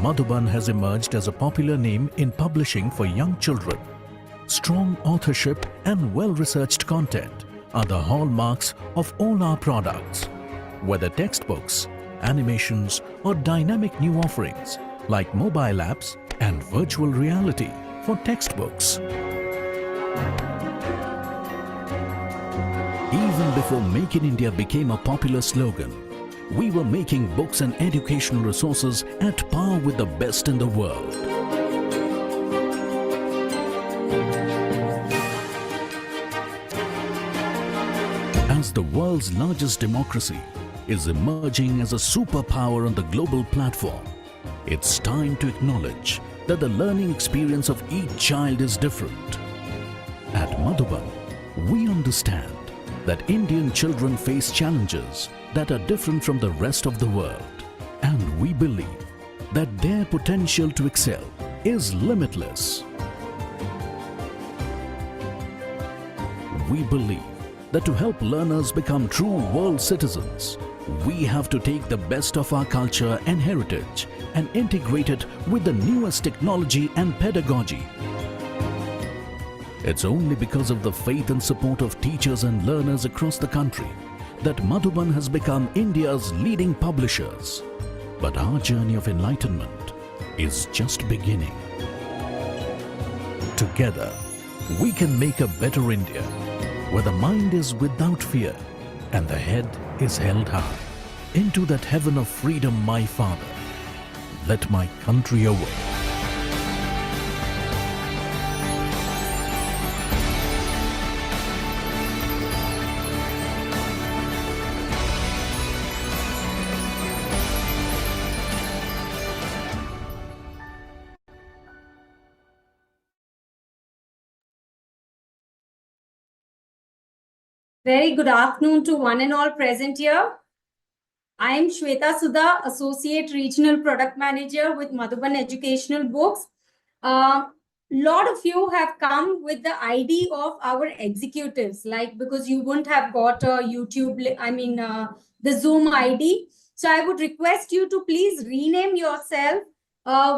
Madhuban has emerged as a popular name in publishing for young children. Strong authorship and well-researched content are the hallmarks of all our products. Whether textbooks, animations or dynamic new offerings like mobile apps and virtual reality for textbooks. Even before Make in India became a popular slogan, we were making books and educational resources at par with the best in the world. As the world's largest democracy is emerging as a superpower on the global platform, it's time to acknowledge that the learning experience of each child is different. At Madhuban, we understand that Indian children face challenges that are different from the rest of the world, and we believe that their potential to excel is limitless. We believe that to help learners become true world citizens, we have to take the best of our culture and heritage and integrate it with the newest technology and pedagogy. It's only because of the faith and support of teachers and learners across the country that Madhuban has become India's leading publishers. But our journey of enlightenment is just beginning. Together, we can make a better India, where the mind is without fear and the head is held high. Into that heaven of freedom, my Father, let my country awake. Very good afternoon to one and all present here. I am Shweta Sudha, Associate Regional Product Manager with Madhuban Educational Books. Lot of you have come with the ID of our executives, like because you wouldn't have got a YouTube, the Zoom ID. So I would request you to please rename yourself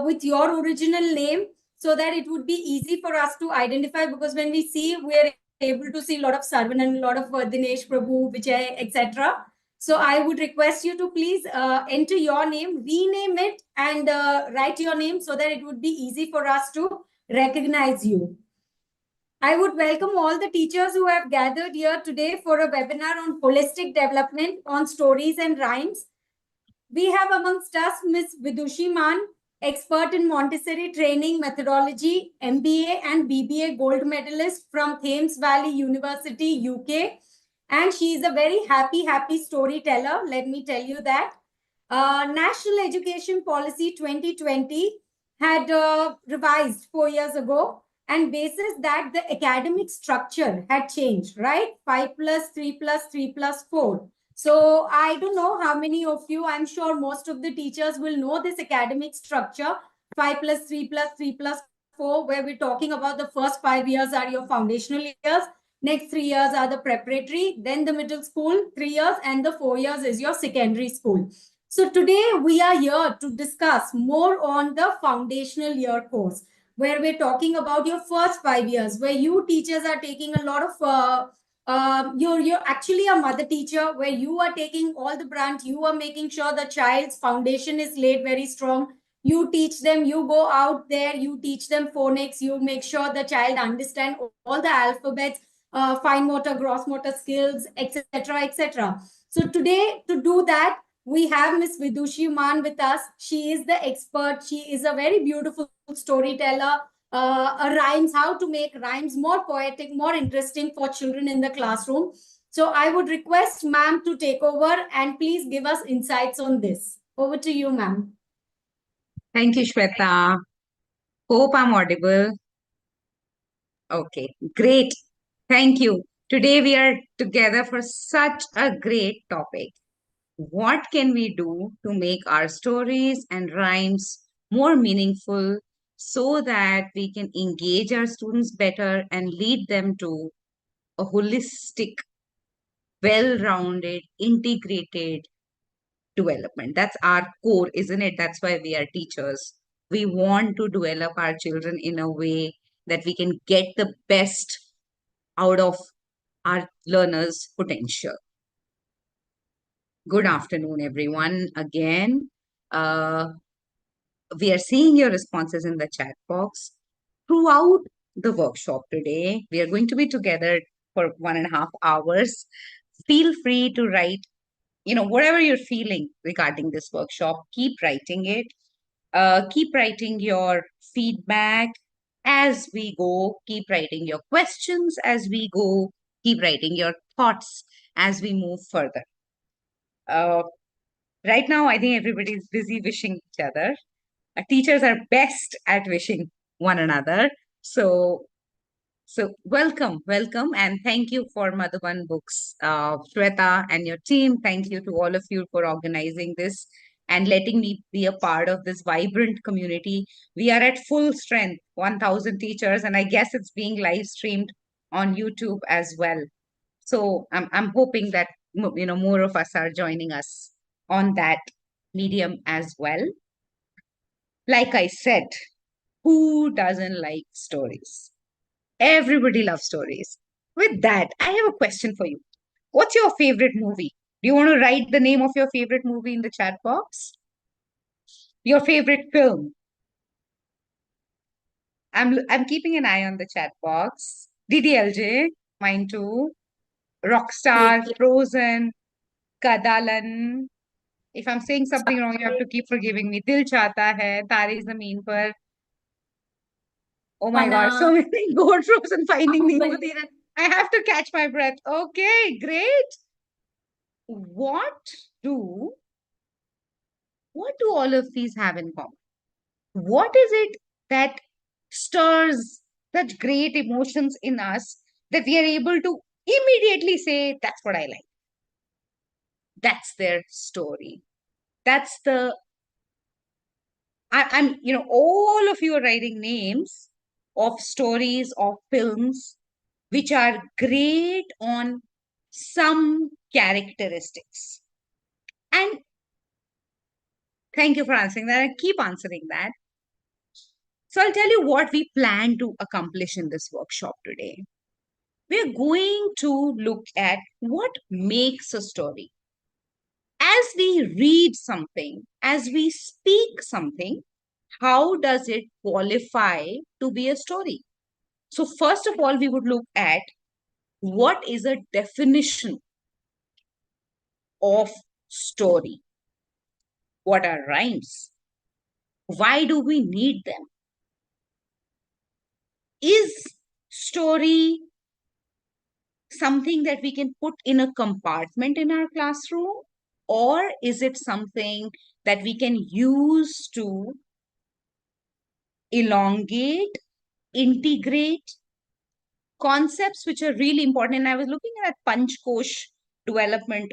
with your original name so that it would be easy for us to identify, because when we see, we're able to see a lot of Sarvanan, a lot of Dinesh Prabhu, Vijay, etc. So I would request you to please enter your name, rename it, and write your name so that it would be easy for us to recognize you. I would welcome all the teachers who have gathered here today for a webinar on holistic development on stories and rhymes. We have amongst us Ms. Vidushi Man, expert in Montessori training methodology, MBA and BBA gold medalist from Thames Valley University, UK. And she is a very happy storyteller. Let me tell you that. National Education Policy 2020 had revised 4 years ago, and basis that the academic structure had changed, right? 5 plus 3 plus 3 plus 4. So I don't know how many of you, I'm sure most of the teachers will know this academic structure, 5 plus 3 plus 3 plus 4, where we're talking about the first 5 years are your foundational years, next 3 years are the preparatory, then the middle school, 3 years, and the 4 years is your secondary school. So today we are here to discuss more on the foundational year course, where we're talking about your first 5 years, where you teachers are taking a lot of you're actually a mother teacher, where you are taking all the brunt. You are making sure the child's foundation is laid very strong. You teach them, you go out there, you teach them phonics, you make sure the child understand all the alphabets, fine motor, gross motor skills, etc., etc. So today, to do that, we have Miss Vidushi Man with us. She is the expert. She is a very beautiful storyteller. Rhymes, how to make rhymes more poetic, more interesting for children in the classroom. So I would request ma'am to take over and please give us insights on this. Over to you, ma'am. Thank you, Shweta. Hope I'm audible. Okay, great. Thank you. Today we are together for such a great topic. What can we do to make our stories and rhymes more meaningful so that we can engage our students better and lead them to a holistic, well-rounded, integrated, development. That's our core, isn't it? That's why we are teachers. We want to develop our children in a way that we can get the best out of our learners' potential. Good afternoon, everyone. Again, we are seeing your responses in the chat box. Throughout the workshop today, we are going to be together for 1.5 hours. Feel free to write, whatever you're feeling regarding this workshop, keep writing it. Keep writing your feedback as we go. Keep writing your questions as we go. Keep writing your thoughts as we move further. Right now, I think everybody is busy wishing each other. Teachers are best at wishing one another. So welcome, and thank you for Madhuban Books, Shweta and your team. Thank you to all of you for organizing this and letting me be a part of this vibrant community. We are at full strength, 1,000 teachers, and I guess it's being live streamed on YouTube as well. So I'm hoping that more of us are joining us on that medium as well. Like I said, who doesn't like stories? Everybody loves stories. With that, I have a question for you. What's your favorite movie? Do you want to write the name of your favorite movie in the chat box? Your favorite film? I'm keeping an eye on the chat box. DDLJ, mine too. Rockstar, Frozen, Kadalan. If I'm saying something wrong, you have to keep forgiving me. Dil Chahta Hai, Tare Zameen Par. Oh my God, so many Godros and Finding Nemo. I have to catch my breath. Okay, great. What do all of these have in common? What is it that stirs such great emotions in us that we are able to immediately say, that's what I like? That's their story. That's the, all of you are writing names of stories, of films, which are great on some characteristics. And thank you for answering that. I keep answering that. So I'll tell you what we plan to accomplish in this workshop today. We're going to look at what makes a story. As we read something, as we speak something, how does it qualify to be a story? So first of all, we would look at what is a definition of story? What are rhymes? Why do we need them? Is story something that we can put in a compartment in our classroom? Or is it something that we can use to elongate, integrate concepts which are really important? And I was looking at that Panchkosh development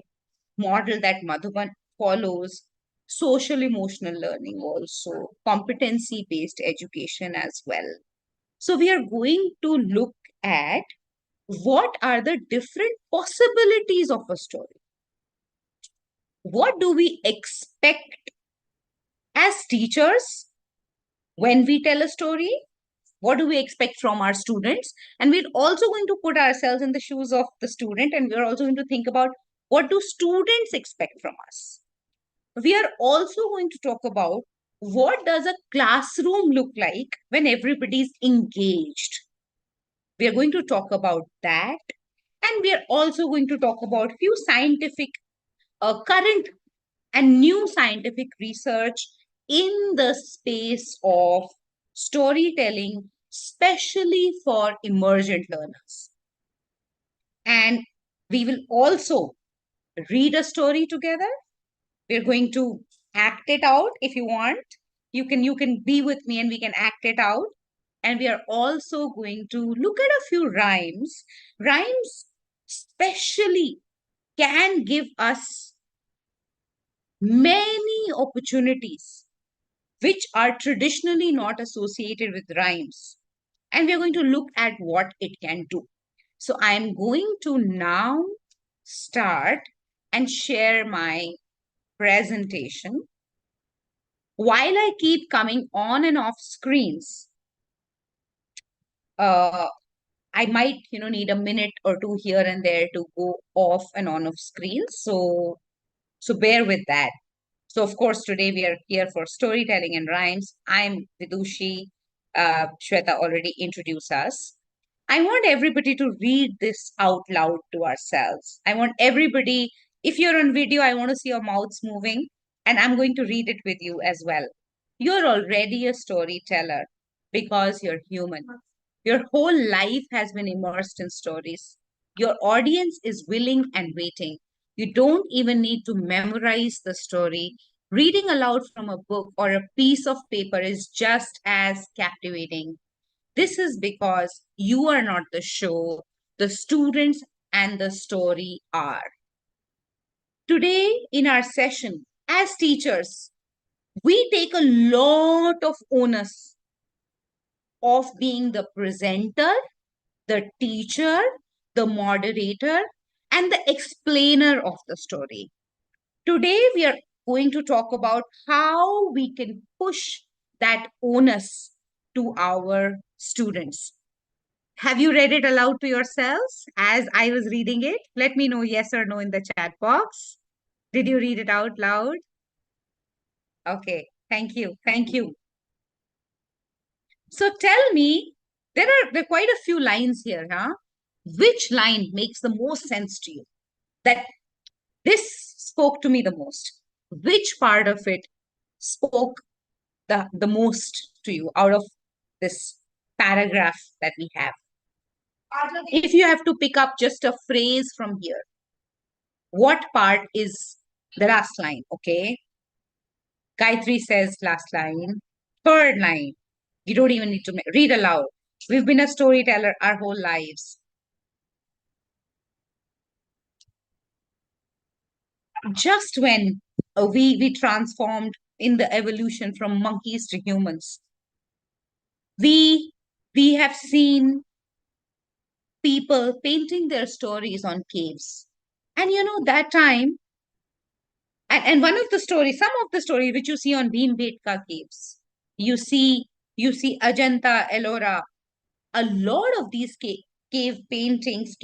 model that Madhuban follows, social emotional learning also, competency-based education as well. So we are going to look at what are the different possibilities of a story. What do we expect as teachers when we tell a story? What do we expect from our students? And we're also going to put ourselves in the shoes of the student, and we're also going to think about what do students expect from us? We are also going to talk about what does a classroom look like when everybody is engaged. We are going to talk about that. And we are also going to talk about few scientific, current and new scientific research in the space of storytelling, especially for emergent learners. And we will also read a story together. We're going to act it out. If you want, you can be with me and we can act it out. And we are also going to look at a few rhymes. Rhymes especially can give us many opportunities which are traditionally not associated with rhymes. And we're going to look at what it can do. So I'm going to now start and share my presentation. While I keep coming on and off screens, I might, need a minute or two here and there to go off and on of screens. So bear with that. So of course, today we are here for storytelling and rhymes. I'm Vidushi. Shweta already introduced us. I want everybody to read this out loud to ourselves. I want everybody, if you're on video, I want to see your mouths moving, and I'm going to read it with you as well. You're already a storyteller because you're human. Your whole life has been immersed in stories. Your audience is willing and waiting. You don't even need to memorize the story. Reading aloud from a book or a piece of paper is just as captivating. This is because you are not the show, the students and the story are. Today, in our session, as teachers, we take a lot of onus of being the presenter, the teacher, the moderator, and the explainer of the story. Today, we are going to talk about how we can push that onus to our students. Have you read it aloud to yourselves as I was reading it? Let me know yes or no in the chat box. Did you read it out loud? Okay, thank you. Thank you. So tell me, there are quite a few lines here, huh? Which line makes the most sense to you? That this spoke to me the most. Which part of it spoke the most to you out of this paragraph that we have? If you have to pick up just a phrase from here, what part is the last line? Okay. Gayatri says last line. Third line. You don't even need to read aloud. We've been a storyteller our whole lives. Just when we transformed in the evolution from monkeys to humans, we have seen people painting their stories on caves. And that time, and one of the stories, some of the stories which you see on Bhimbetka caves, you see Ajanta, Ellora, a lot of these cave paintings,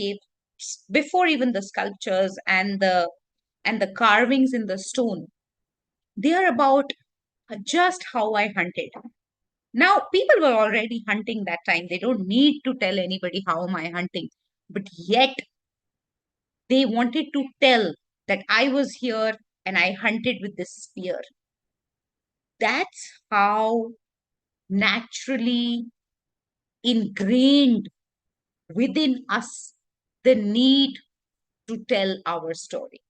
before even the sculptures and the carvings in the stone, they are about just how I hunted. Now, people were already hunting that time. They don't need to tell anybody how am I hunting. But yet, they wanted to tell that I was here and I hunted with this spear. That's how naturally ingrained within us the need to tell our story.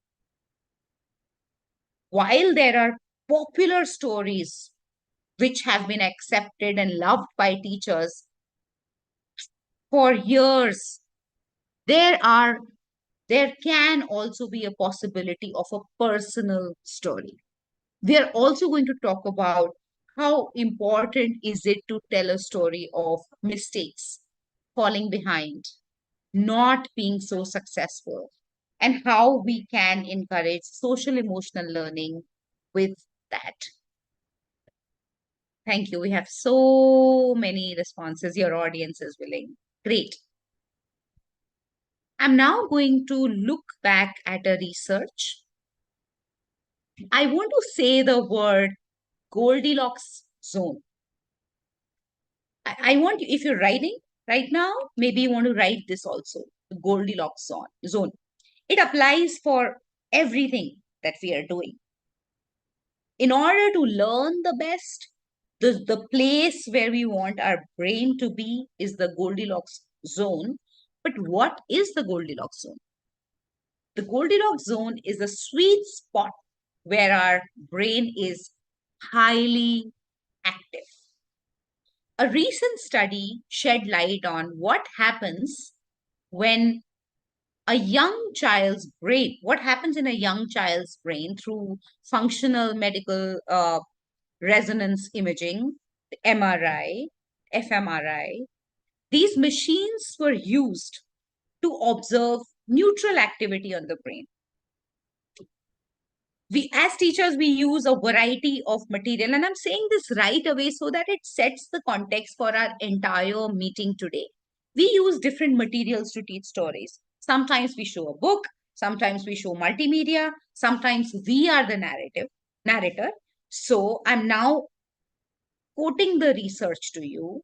While there are popular stories which have been accepted and loved by teachers for years, there can also be a possibility of a personal story. We are also going to talk about how important is it to tell a story of mistakes, falling behind, not being so successful, and how we can encourage social emotional learning with that. Thank you. We have so many responses. Your audience is willing. Great. I'm now going to look back at a research. I want to say the word Goldilocks zone. I want you, if you're writing right now, maybe you want to write this also, the Goldilocks zone. It applies for everything that we are doing. In order to learn the best, the place where we want our brain to be is the Goldilocks zone. But what is the Goldilocks zone? The Goldilocks zone is a sweet spot where our brain is highly active. A recent study shed light on what happens when a young child's brain, what happens in a young child's brain through functional medical resonance imaging, MRI, fMRI. These machines were used to observe neutral activity on the brain. as teachers, we use a variety of material, and I'm saying this right away so that it sets the context for our entire meeting today. We use different materials to teach stories. Sometimes we show a book, sometimes we show multimedia, sometimes we are the narrator. So I'm now quoting the research to you.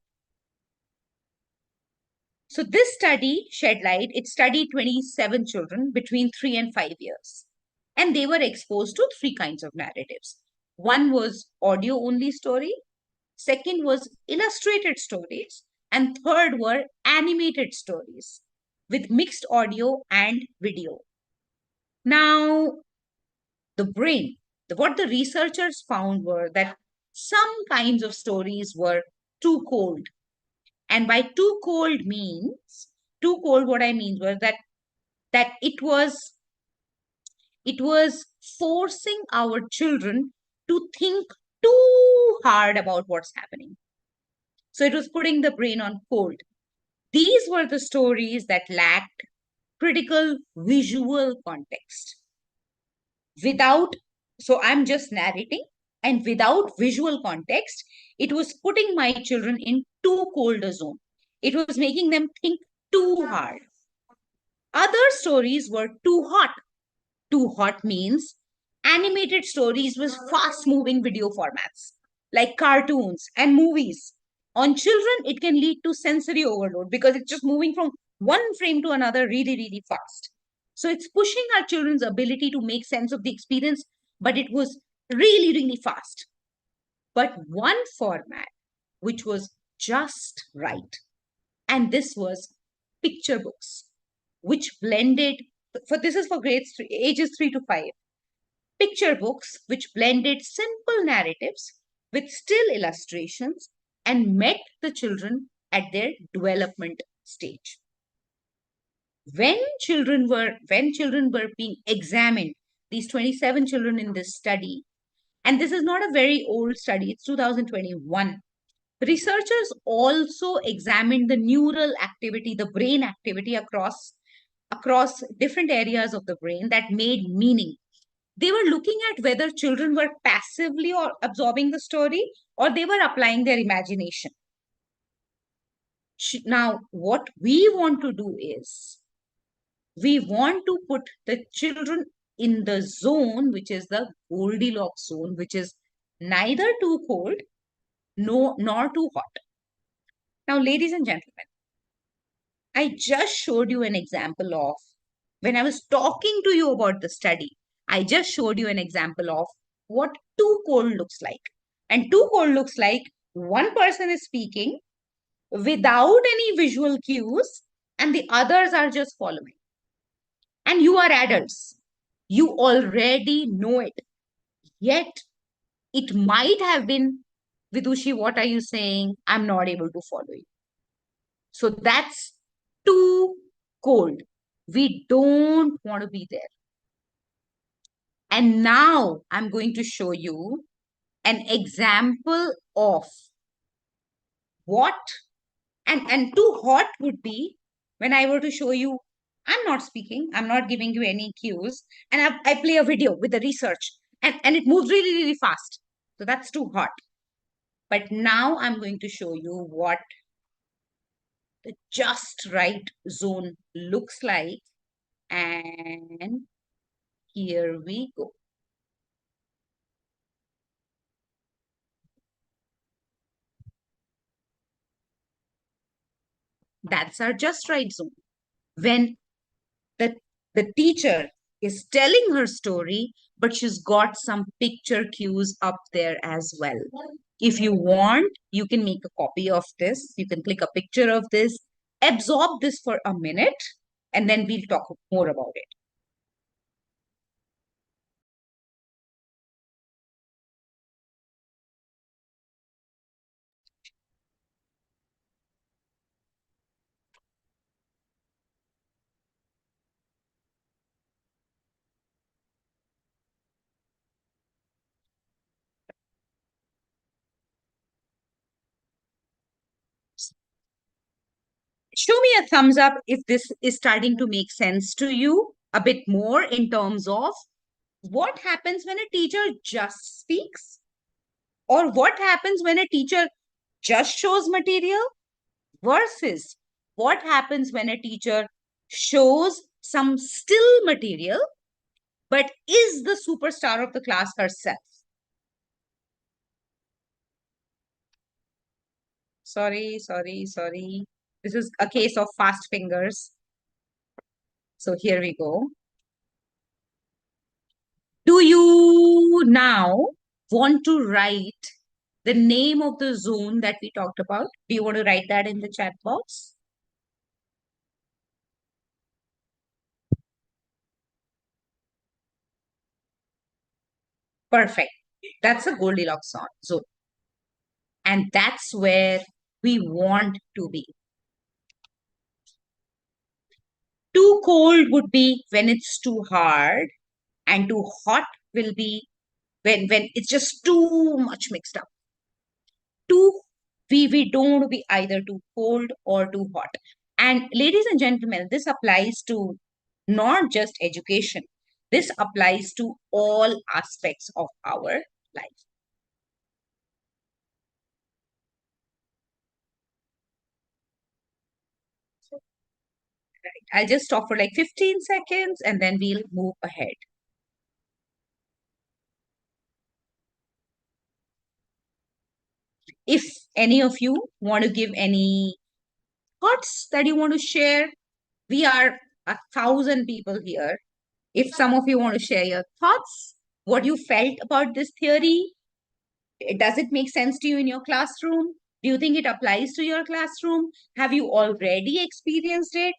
So this study shed light. It studied 27 children between 3 and 5 years. And they were exposed to three kinds of narratives. One was audio only story, second was illustrated stories, and third were animated stories with mixed audio and video. Now, the brain, what the researchers found were that some kinds of stories were too cold. And by too cold, what I mean was that it was forcing our children to think too hard about what's happening. So it was putting the brain on cold. These were the stories that lacked critical visual context. So I'm just narrating, and without visual context, it was putting my children in too cold a zone. It was making them think too hard. Other stories were too hot. Too hot means animated stories with fast moving video formats like cartoons and movies. On children, it can lead to sensory overload because it's just moving from one frame to another really, really fast. So it's pushing our children's ability to make sense of the experience, but it was really, really fast. But one format which was just right, and this was picture books, which blended, this is for ages 3 to 5. Picture books which blended simple narratives with still illustrations and met the children at their development stage. When children were being examined, these 27 children in this study, and this is not a very old study, it's 2021. Researchers also examined the neural activity, the brain activity across different areas of the brain that made meaning. They were looking at whether children were passively or absorbing the story or they were applying their imagination. Now, what we want to do is we want to put the children in the zone, which is the Goldilocks zone, which is neither too cold nor too hot. Now, ladies and gentlemen, I just showed you an example of, when I was talking to you about the study, I just showed you an example of what too cold looks like. And too cold looks like one person is speaking without any visual cues and the others are just following. And you are adults. You already know it. Yet, it might have been, Vidushi, what are you saying? I'm not able to follow you. So that's too cold. We don't want to be there. And now I'm going to show you an example of what, and too hot would be when I were to show you, I'm not speaking, I'm not giving you any cues, and I play a video with the research and it moves really, really fast. So that's too hot. But now I'm going to show you what the just right zone looks like. And here we go. That's our just right zone. When the teacher is telling her story, but she's got some picture cues up there as well. If you want, you can make a copy of this. You can click a picture of this, absorb this for a minute, and then we'll talk more about it. Show me a thumbs up if this is starting to make sense to you a bit more in terms of what happens when a teacher just speaks? Or what happens when a teacher just shows material? Versus what happens when a teacher shows some still material but is the superstar of the class herself? Sorry. This is a case of fast fingers. So here we go. Do you now want to write the name of the zone that we talked about? Do you want to write that in the chat box? Perfect. That's a Goldilocks zone. And that's where we want to be. Too cold would be when it's too hard, and too hot will be when it's just too much mixed up. We don't want to be either too cold or too hot. And ladies and gentlemen, this applies to not just education. This applies to all aspects of our life. I'll just stop for like 15 seconds and then we'll move ahead. If any of you want to give any thoughts that you want to share, we are 1,000 people here. If some of you want to share your thoughts, what you felt about this theory, does it make sense to you in your classroom? Do you think it applies to your classroom? Have you already experienced it?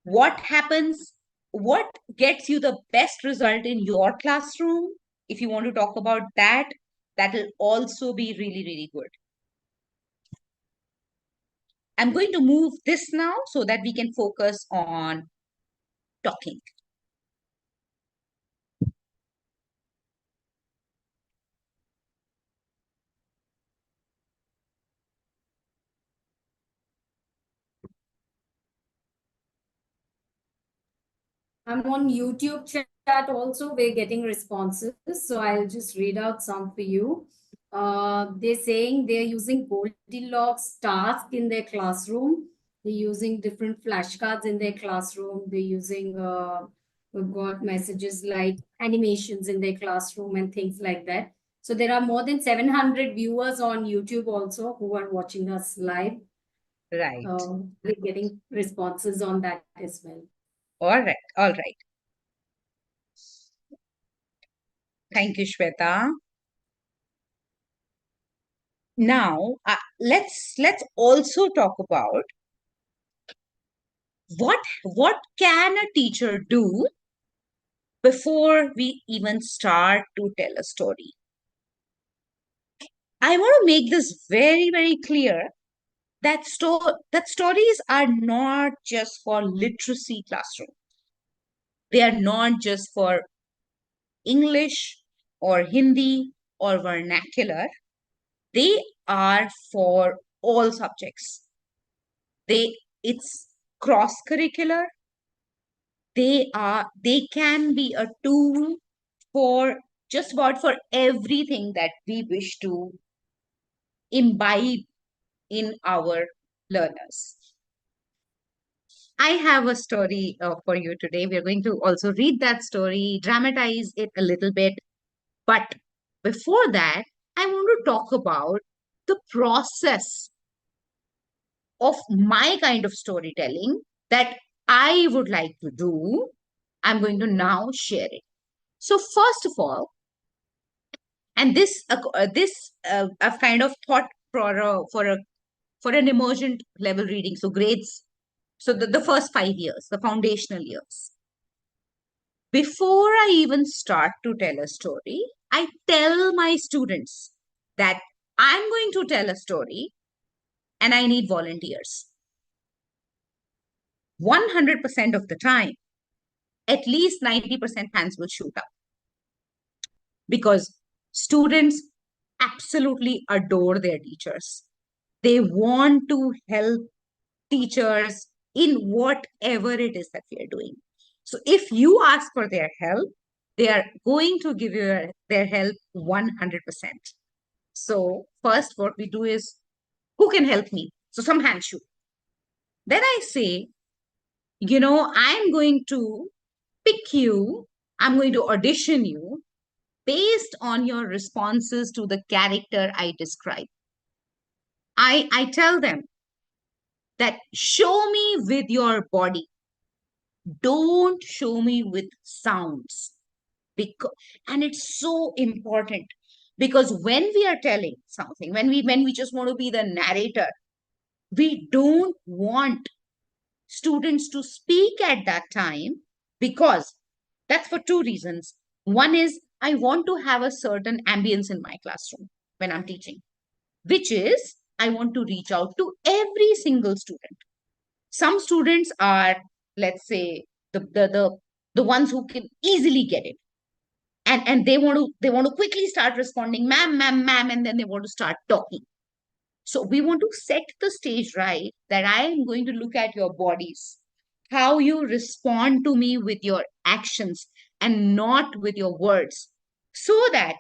What happens? What gets you the best result in your classroom? If you want to talk about that, that will also be really, really good. I'm going to move this now so that we can focus on talking. I'm on YouTube chat also. We're getting responses. So I'll just read out some for you. They're saying they're using Goldilocks task in their classroom. They're using different flashcards in their classroom. They're using, we've got messages like animations in their classroom and things like that. So there are more than 700 viewers on YouTube also who are watching us live. Right. We're getting responses on that as well. All right. Thank you, Shweta. Now, let's also talk about what can a teacher do before we even start to tell a story. I want to make this very, very clear that stories are not just for literacy classroom. They are not just for English or Hindi or vernacular. They are for all subjects. It's cross-curricular. They can be a tool for just about for everything that we wish to imbibe in our learners. I have a story for you today. We're going to also read that story, dramatize it a little bit. But before that, I want to talk about the process of my kind of storytelling that I would like to do. I'm going to now share it. So first of all, and I've kind of thought for an emergent level reading, so grades, so the first 5 years, the foundational years. Before I even start to tell a story, I tell my students that I'm going to tell a story and I need volunteers. 100% of the time, at least 90% hands will shoot up. Because students absolutely adore their teachers. They want to help teachers in whatever it is that we are doing. So if you ask for their help, They are going to give you their help 100%. So first what we do is, who can help me? So some hand shoot. Then I say, I'm going to pick you, I'm going to audition you based on your responses to the character I describe. I tell them that show me with your body. Don't show me with sounds. And it's so important, because when we are telling something, when we just want to be the narrator, we don't want students to speak at that time, because that's for two reasons. One is, I want to have a certain ambience in my classroom when I'm teaching, which is, I want to reach out to every single student. Some students are, let's say, the ones who can easily get it, and they want to quickly start responding, ma'am, and then they want to start talking. So we want to set the stage right, that I am going to look at your bodies, how you respond to me with your actions and not with your words, so that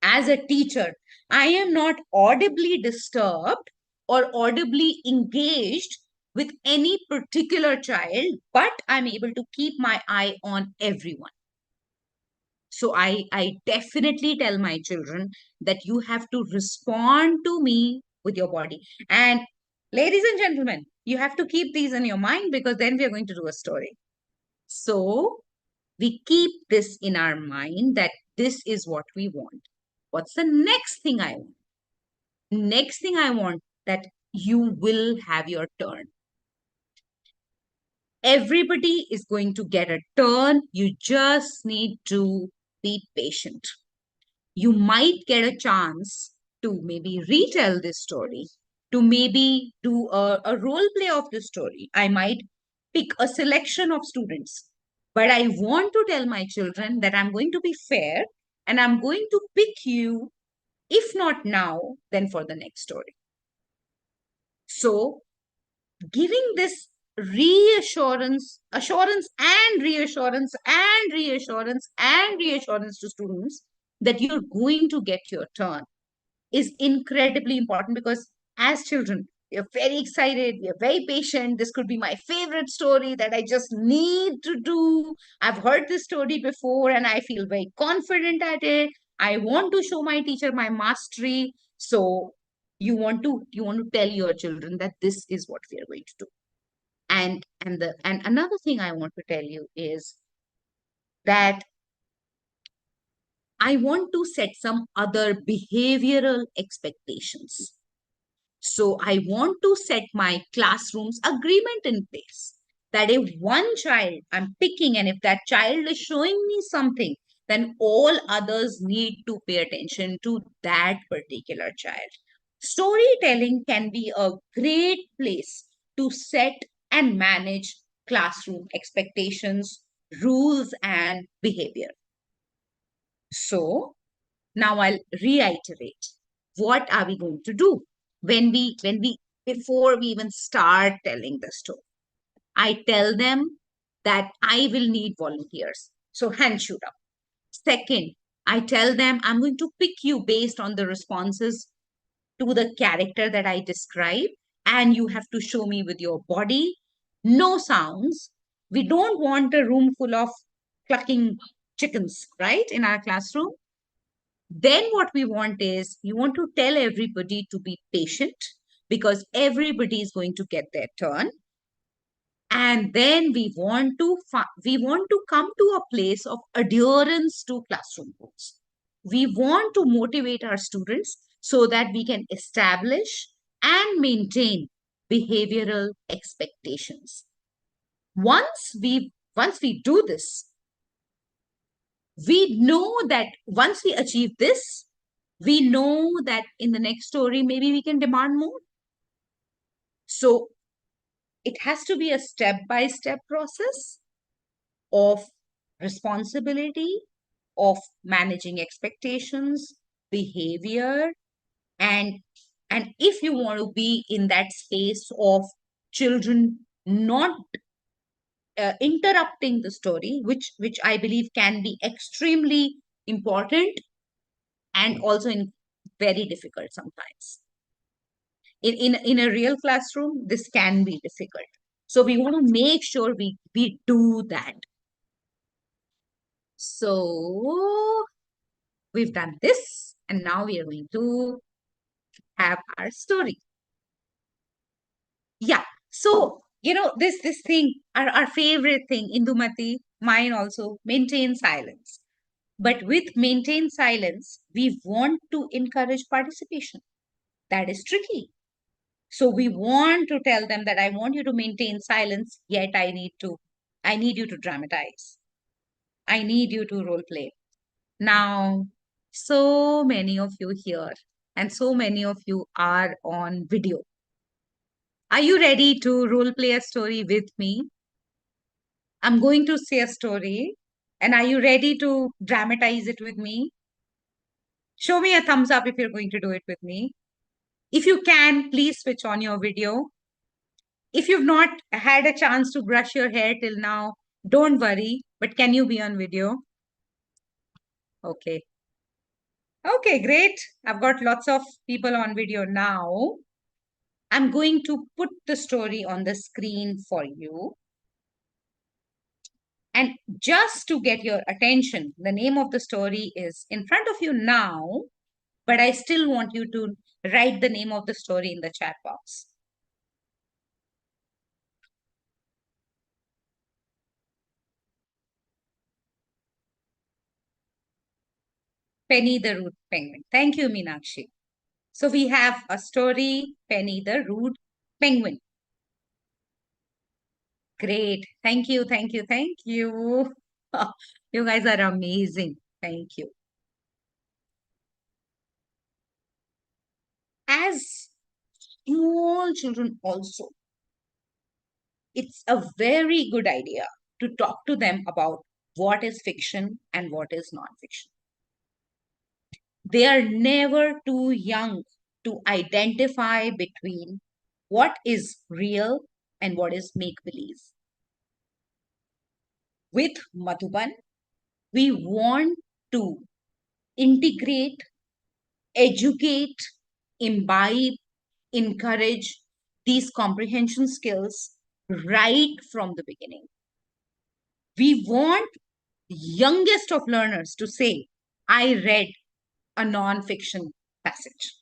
as a teacher, I am not audibly disturbed or audibly engaged with any particular child, but I'm able to keep my eye on everyone. So I definitely tell my children that you have to respond to me with your body. And ladies and gentlemen, you have to keep these in your mind, because then we are going to do a story. So we keep this in our mind, that this is what we want. What's the next thing I want? Next thing I want, that you will have your turn. Everybody is going to get a turn. You just need to be patient. You might get a chance to maybe retell this story, to maybe do a role play of the story. I might pick a selection of students, but I want to tell my children that I'm going to be fair, and I'm going to pick you, if not now, then for the next story. So giving this assurance and reassurance and reassurance and reassurance to students that you're going to get your turn is incredibly important, because as children, we are very excited, we are very patient. This could be my favorite story that I just need to do. I've heard this story before and I feel very confident at it. I want to show my teacher my mastery. So you want to tell your children that this is what we are going to do. And another thing I want to tell you is that I want to set some other behavioral expectations. So I want to set my classroom's agreement in place, that if one child I'm picking, and if that child is showing me something, then all others need to pay attention to that particular child. Storytelling can be a great place to set and manage classroom expectations, rules, and behavior. So now I'll reiterate. What are we going to do before we even start telling the story? I tell them that I will need volunteers. So hand shoot up. Second, I tell them I'm going to pick you based on the responses to the character that I describe, and you have to show me with your body. No sounds. We don't want a room full of clucking chickens, right, in our classroom. Then what we want is, you want to tell everybody to be patient, because everybody is going to get their turn. And then we want to come to a place of adherence to classroom rules. We want to motivate our students so that we can establish and maintain behavioral expectations. Once we do this, we know that once we achieve this, we know that in the next story, maybe we can demand more. So it has to be a step-by-step process of responsibility, of managing expectations, behavior, and if you want to be in that space of children not interrupting the story, which I believe can be extremely important and also very difficult sometimes. In a real classroom, this can be difficult. So we want to make sure we do that. So we've done this, and now we are going to have our story. Yeah. So, this thing, our favorite thing, Indumati, mine also, maintain silence. But with maintain silence, we want to encourage participation. That is tricky. So we want to tell them that I want you to maintain silence, yet I need you to dramatize. I need you to role play. Now, so many of you here and so many of you are on video. Are you ready to role play a story with me? I'm going to say a story, and are you ready to dramatize it with me? Show me a thumbs up if you're going to do it with me. If you can, please switch on your video. If you've not had a chance to brush your hair till now, don't worry, but can you be on video? Okay. Okay, great. I've got lots of people on video now. I'm going to put the story on the screen for you. And just to get your attention, the name of the story is in front of you now, but I still want you to write the name of the story in the chat box. Penny the Rude Penguin. Thank you, Meenakshi. So we have a story, Penny the Rude Penguin. Great. Thank you, thank you, thank you. You guys are amazing. Thank you. As small children also, it's a very good idea to talk to them about what is fiction and what is non-fiction. They are never too young to identify between what is real and what is make-believe. With Madhuban, we want to integrate, educate, imbibe, encourage these comprehension skills right from the beginning. We want youngest of learners to say, I read a non-fiction passage.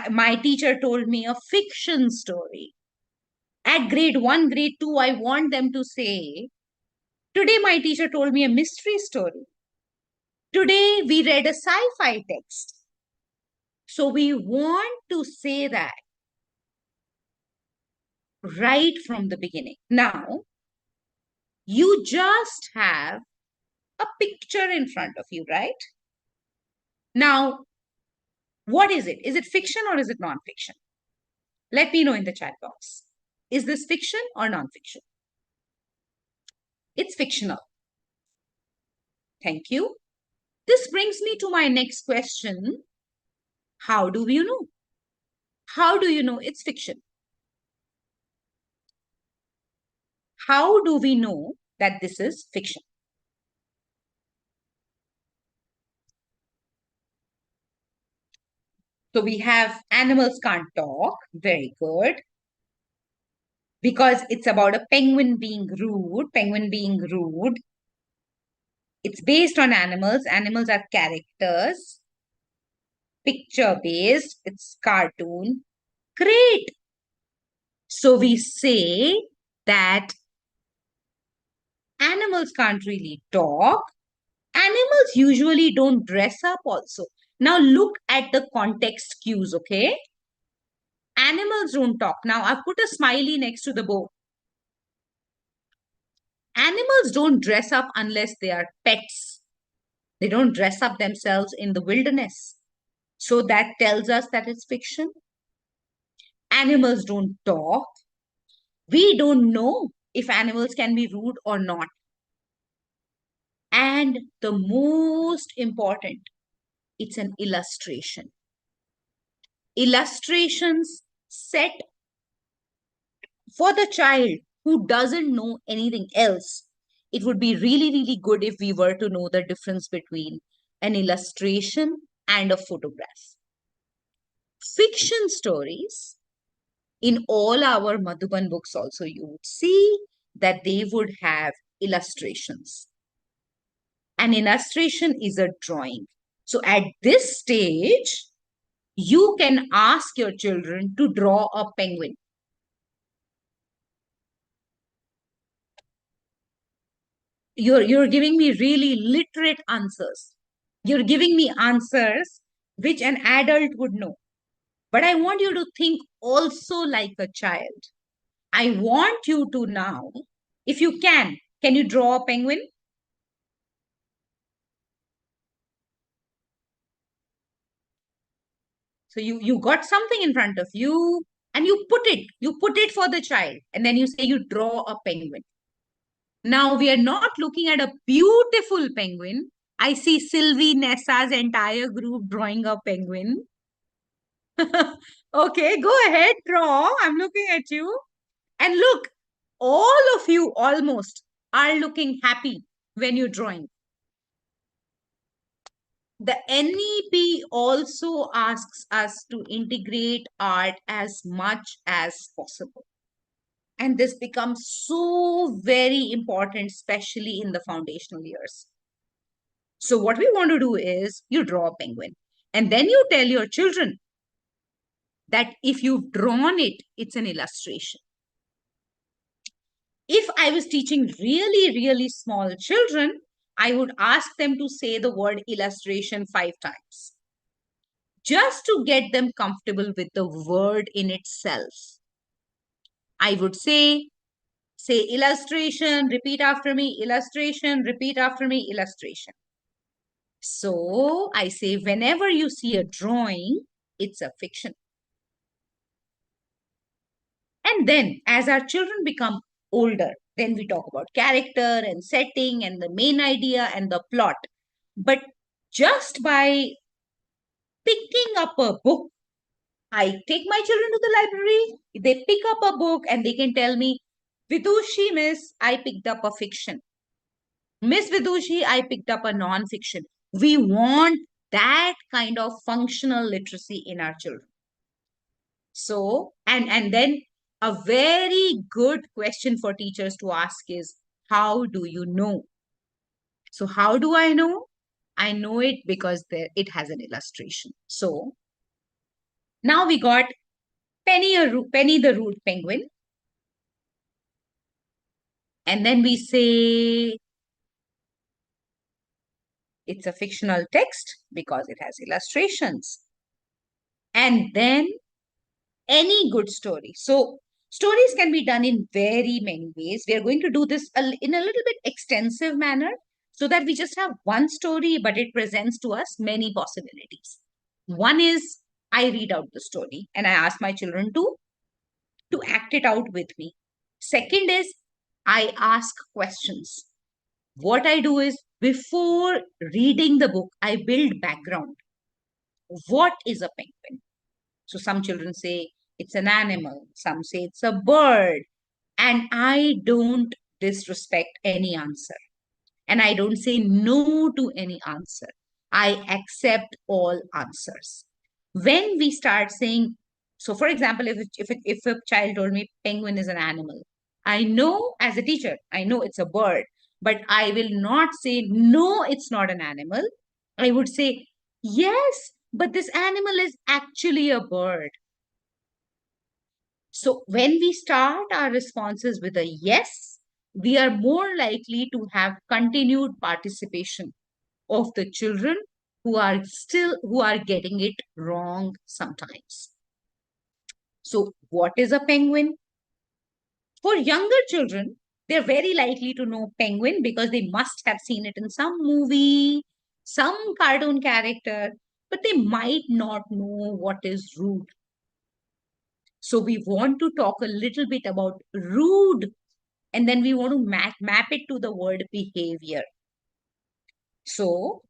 My teacher told me a fiction story. At grade 1, grade 2, I want them to say, today my teacher told me a mystery story. Today we read a sci-fi text. So we want to say that right from the beginning. Now, you just have a picture in front of you, right? Now, what is it? Is it fiction or is it non-fiction? Let me know in the chat box. Is this fiction or non-fiction? It's fictional. Thank you. This brings me to my next question. How do you know? How do you know it's fiction? How do we know that this is fiction? So we have animals can't talk. Very good. Because it's about a penguin being rude. Penguin being rude. It's based on animals. Animals are characters. Picture-based. It's cartoon. Great. So we say that animals can't really talk. Animals usually don't dress up also. Now look at the context cues, okay? Animals don't talk. Now I've put a smiley next to the bow. Animals don't dress up unless they are pets. They don't dress up themselves in the wilderness. So that tells us that it's fiction. Animals don't talk. We don't know if animals can be rude or not. And the most important, it's an illustration. Illustrations set for the child who doesn't know anything else, it would be really, really good if we were to know the difference between an illustration and a photograph. Fiction stories, in all our Madhuban books also, you would see that they would have illustrations. An illustration is a drawing. So at this stage, you can ask your children to draw a penguin. You're giving me really literate answers. You're giving me answers which an adult would know. But I want you to think also like a child. I want you to now, if you can you draw a penguin? So you got something in front of you and you put it for the child, and then you say you draw a penguin. Now we are not looking at a beautiful penguin. I see Sylvie Nessa's entire group drawing a penguin. Okay, go ahead, draw. I'm looking at you. And look, all of you almost are looking happy when you're drawing. The NEP also asks us to integrate art as much as possible. And this becomes so very important, especially in the foundational years. So what we want to do is you draw a penguin, and then you tell your children that if you've drawn it, it's an illustration. If I was teaching really, really small children, I would ask them to say the word illustration 5 times, just to get them comfortable with the word in itself. I would say illustration, repeat after me, illustration, repeat after me, illustration. So I say, whenever you see a drawing, it's a fiction. And then as our children become older, then we talk about character and setting and the main idea and the plot. But just by picking up a book, I take my children to the library, they pick up a book and they can tell me, Vidushi, miss, I picked up a fiction. Miss Vidushi, I picked up a non-fiction. We want that kind of functional literacy in our children. So, and then a very good question for teachers to ask is, how do you know? So how do I know? I know it because it has an illustration. So now we got Penny the Rude Penguin. And then we say it's a fictional text because it has illustrations. And then any good story. So stories can be done in very many ways. We are going to do this in a little bit extensive manner so that we just have one story, but it presents to us many possibilities. One is I read out the story and I ask my children to act it out with me. Second is I ask questions. What I do is before reading the book, I build background. What is a penguin? So some children say it's an animal. Some say it's a bird. And I don't disrespect any answer. And I don't say no to any answer. I accept all answers. When we start saying, so for example, if a child told me penguin is an animal, I know as a teacher, I know it's a bird, but I will not say, no, it's not an animal. I would say, yes, but this animal is actually a bird. So when we start our responses with a yes, we are more likely to have continued participation of the children who are getting it wrong sometimes. So what is a penguin? For younger children, they're very likely to know penguin because they must have seen it in some movie, some cartoon character, but they might not know what is rude. So we want to talk a little bit about rude, and then we want to map it to the word behavior. So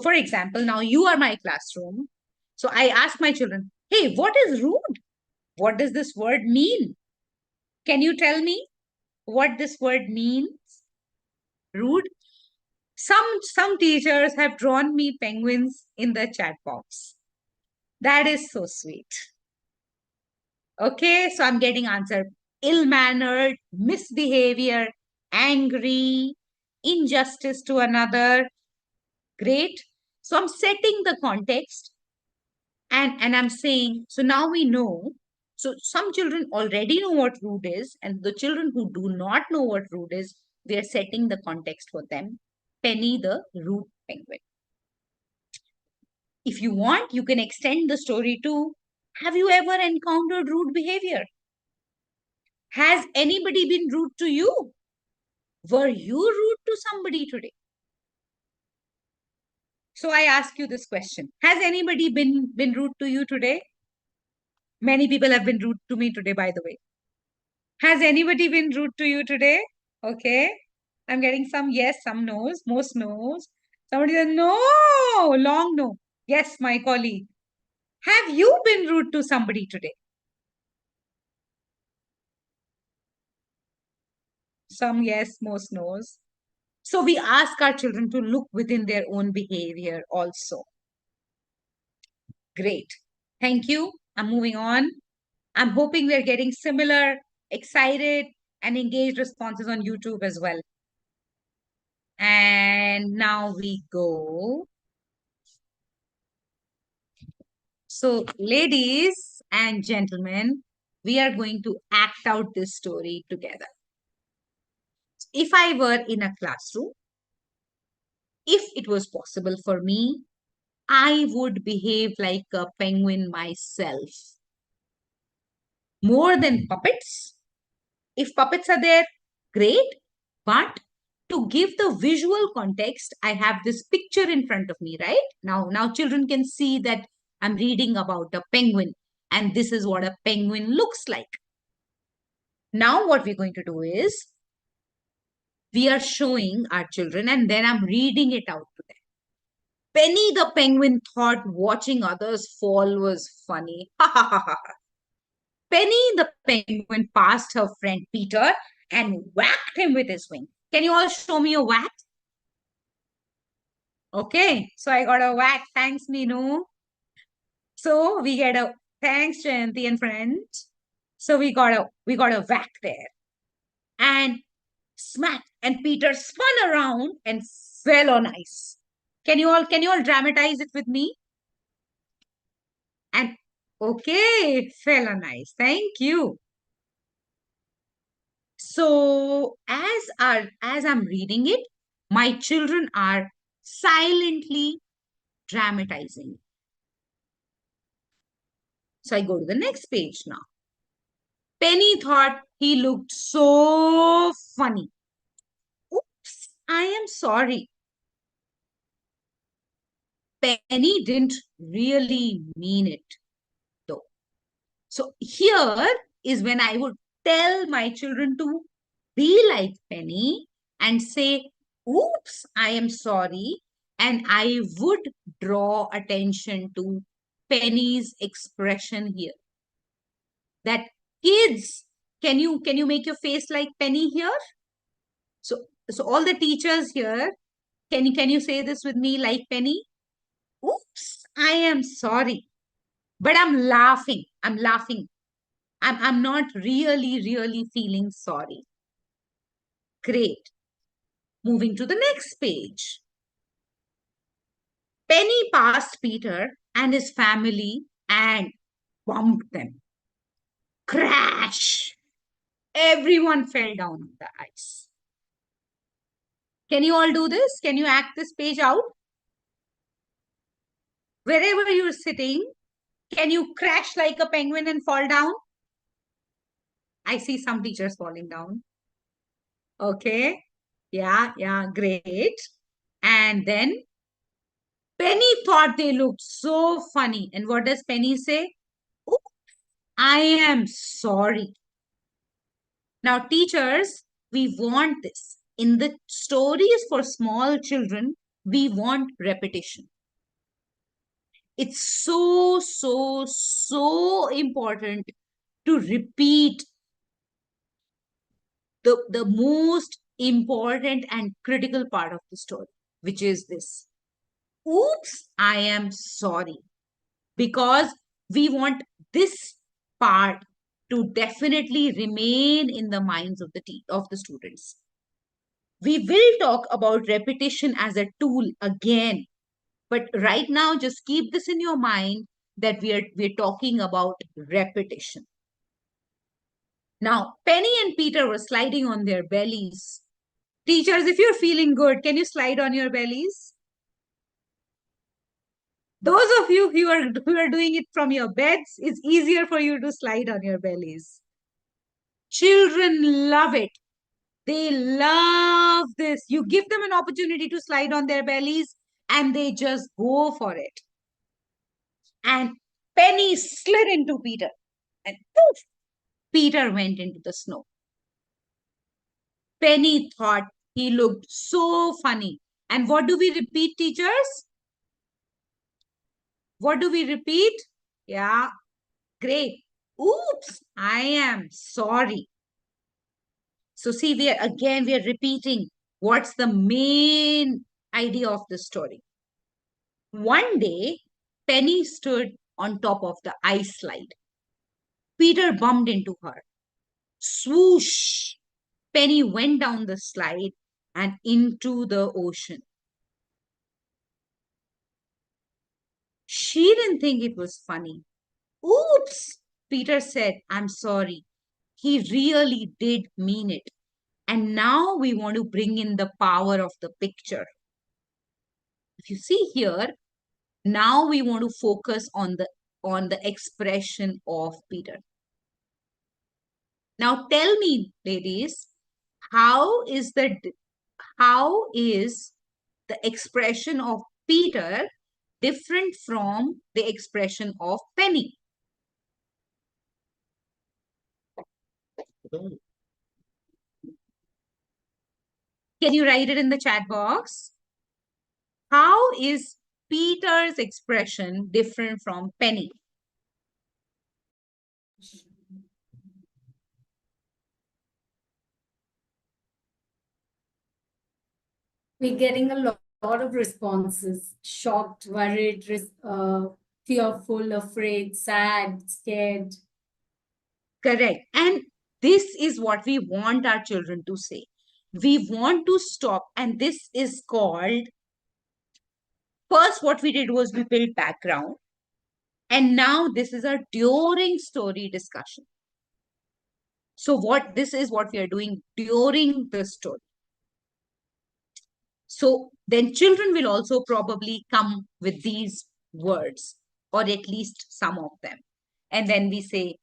for example, now you are my classroom. So I ask my children, hey, what is rude? What does this word mean? Can you tell me? what this word means? Rude. Some teachers have drawn me penguins in the chat box. That is so sweet. Okay, so I'm getting answer. Ill-mannered, misbehavior, angry, injustice to another. Great. So I'm setting the context and I'm saying, so now we know. So some children already know what rude is, and the children who do not know what rude is, we are setting the context for them. Penny the rude penguin. If you want, you can extend the story to, have you ever encountered rude behavior? Has anybody been rude to you? Were you rude to somebody today? So I ask you this question. Has anybody been rude to you today? Many people have been rude to me today, by the way. Has anybody been rude to you today? Okay. I'm getting some yes, some no's, most no's. Somebody said no, long no. Yes, my colleague. Have you been rude to somebody today? Some yes, most no's. So we ask our children to look within their own behavior also. Great. Thank you. I'm moving on. I'm hoping we're getting similar, excited, and engaged responses on YouTube as well. And now we go. So, ladies and gentlemen, we are going to act out this story together. If I were in a classroom, if it was possible for me, I would behave like a penguin myself. More than puppets. If puppets are there, great. But to give the visual context, I have this picture in front of me, right? Now children can see that I'm reading about a penguin, and this is what a penguin looks like. Now what we're going to do is, we are showing our children, and then I'm reading it out to them. Penny the penguin thought watching others fall was funny. Penny the penguin passed her friend Peter and whacked him with his wing. Can you all show me a whack? Okay, so I got a whack. Thanks, Meenu. So we get a thanks, Jayanti and friend. So we got a whack there. And smack, and Peter spun around and fell on ice. Can you all dramatize it with me? And okay, fell on ice. Thank you. So as I'm reading it, my children are silently dramatizing. So I go to the next page now. Penny thought he looked so funny. Oops, I am sorry. Penny didn't really mean it, though. So here is when I would tell my children to be like Penny and say, oops, I am sorry. And I would draw attention to Penny's expression here. That kids, can you make your face like Penny here? So all the teachers here, can you say this with me like Penny? Oops, I am sorry. But I'm laughing. I'm not really feeling sorry. Great. Moving to the next page. Penny passed Peter and his family and bumped them. Crash! Everyone fell down on the ice. Can you all do this? Can you act this page out? Wherever you're sitting, can you crash like a penguin and fall down? I see some teachers falling down. Okay. Yeah, great. And then Penny thought they looked so funny. And what does Penny say? Oh, I am sorry. Now, teachers, we want this. In the stories for small children, we want repetition. It's so important to repeat the most important and critical part of the story, which is this. Oops, I am sorry. Because we want this part to definitely remain in the minds of the students. We will talk about repetition as a tool again, but right now just keep this in your mind that we're talking about repetition. Now, Penny and Peter were sliding on their bellies. Teachers, if you're feeling good, can you slide on your bellies? Those of you who are doing it from your beds, it's easier for you to slide on your bellies. Children love it. They love this. You give them an opportunity to slide on their bellies and they just go for it. And Penny slid into Peter and poof, Peter went into the snow. Penny thought he looked so funny. And what do we repeat, teachers? What do we repeat? Yeah, great. Oops, I am sorry. So see, we are repeating what's the main idea of the story. One day, Penny stood on top of the ice slide. Peter bumped into her. Swoosh! Penny went down the slide and into the ocean. She didn't think it was funny. Oops! Peter said, I'm sorry. He really did mean it. And now we want to bring in the power of the picture. If you see here, now we want to focus on the expression of Peter. Now tell me, ladies, how is the expression of Peter different from the expression of Penny? Can you write it in the chat box? How is Peter's expression different from Penny? We're getting a lot of responses. Shocked, worried, fearful, afraid, sad, scared. Correct. And this is what we want our children to say. We want to stop. And this is called, first what we did was we built background. And now this is a during story discussion. So this is what we are doing during the story. So then children will also probably come with these words, or at least some of them. And then we say,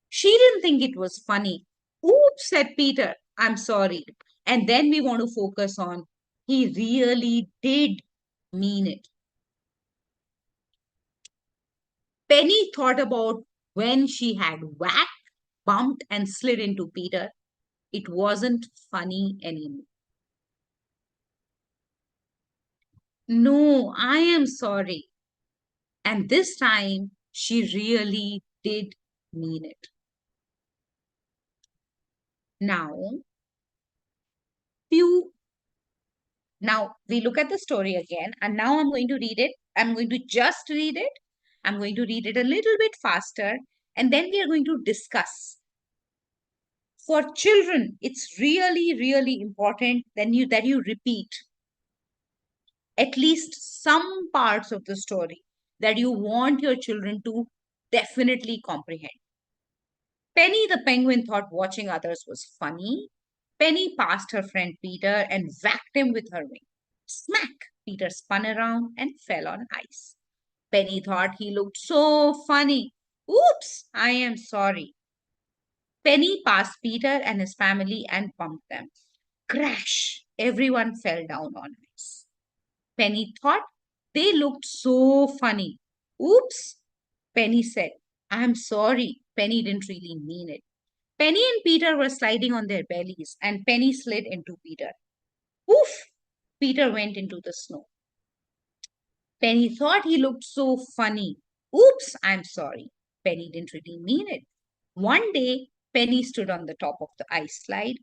she didn't think it was funny. Oops, said Peter, I'm sorry. And then we want to focus on, he really did mean it. Penny thought about when she had whacked, bumped, and slid into Peter. It wasn't funny anymore. No, I am sorry. And this time, she really did mean it. Now we look at the story again, and now I'm going to read it. I'm going to just read it. I'm going to read it a little bit faster, and then we are going to discuss. For children, it's really, really important that you repeat at least some parts of the story that you want your children to definitely comprehend. Penny the penguin thought watching others was funny. Penny passed her friend Peter and whacked him with her wing. Smack! Peter spun around and fell on ice. Penny thought he looked so funny. Oops, I am sorry. Penny passed Peter and his family and bumped them. Crash! Everyone fell down on ice. Penny thought they looked so funny. Oops, Penny said. I'm sorry. Penny didn't really mean it. Penny and Peter were sliding on their bellies, and Penny slid into Peter. Poof! Peter went into the snow. Penny thought he looked so funny. Oops, I'm sorry. Penny didn't really mean it. One day, Penny stood on the top of the ice slide.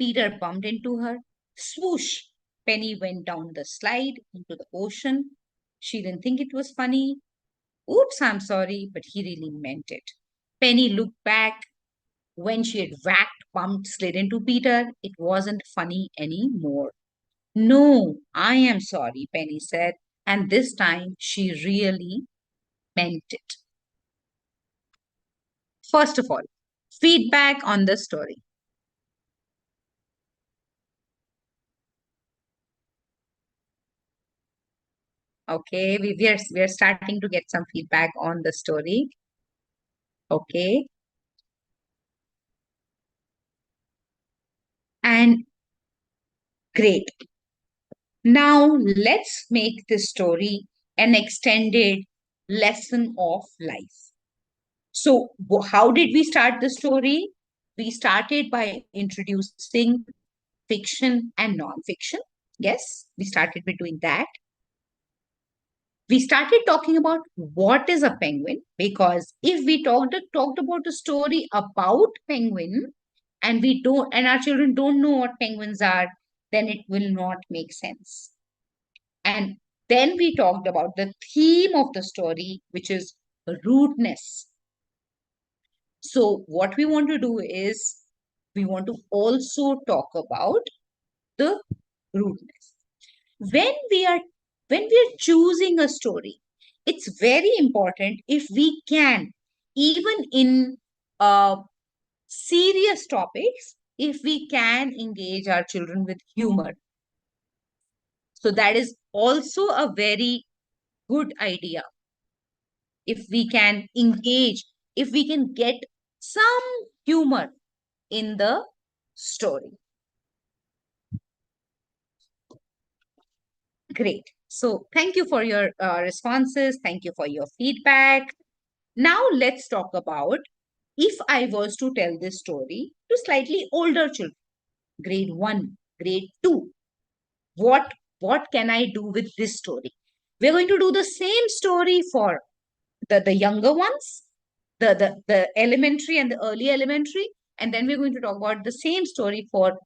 Peter bumped into her. Swoosh! Penny went down the slide into the ocean. She didn't think it was funny. Oops, I'm sorry, but he really meant it. Penny looked back. When she had whacked, bumped, slid into Peter, it wasn't funny anymore. No, I am sorry, Penny said, and this time she really meant it. First of all, feedback on the story. Okay, we are starting to get some feedback on the story. Okay. And great. Now let's make this story an extended lesson of life. So how did we start the story? We started by introducing fiction and non-fiction. Yes, we started by doing that. We started talking about what is a penguin, because if we talked about a story about penguin and we don't, and our children don't know what penguins are, then it will not make sense. And then we talked about the theme of the story, which is rudeness. So what we want to do is we want to also talk about the rudeness. When we are choosing a story, it's very important, if we can, even in serious topics, if we can engage our children with humor. So that is also a very good idea. If we can engage, if we can get some humor in the story. Great. So thank you for your responses. Thank you for your feedback. Now let's talk about, if I was to tell this story to slightly older children, grade 1, grade 2, what can I do with this story? We're going to do the same story for the younger ones, the elementary and the early elementary, and then we're going to talk about the same story for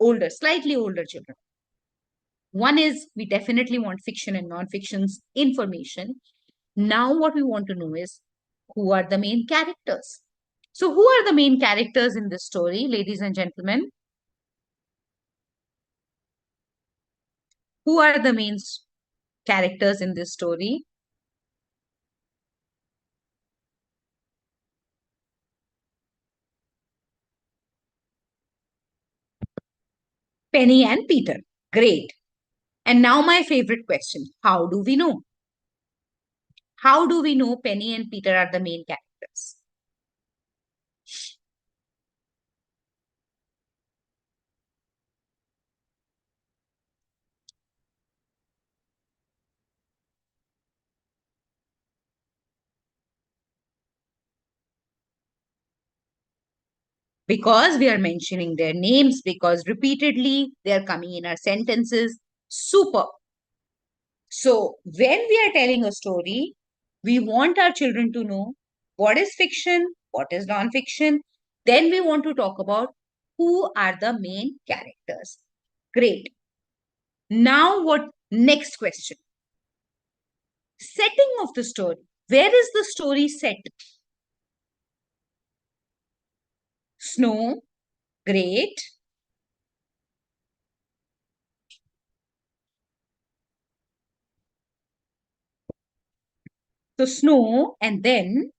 older, slightly older children. One is, we definitely want fiction and non-fiction's information. Now what we want to know is, who are the main characters? So who are the main characters in this story, ladies and gentlemen? Who are the main characters in this story? Penny and Peter. Great. And now my favorite question. How do we know? How do we know Penny and Peter are the main characters? Because we are mentioning their names, because repeatedly they are coming in our sentences. Super. So when we are telling a story, we want our children to know what is fiction, what is non-fiction. Then we want to talk about who are the main characters. Great. Now what? Next question. Setting of the story. Where is the story set? Snow. Great. So snow, and then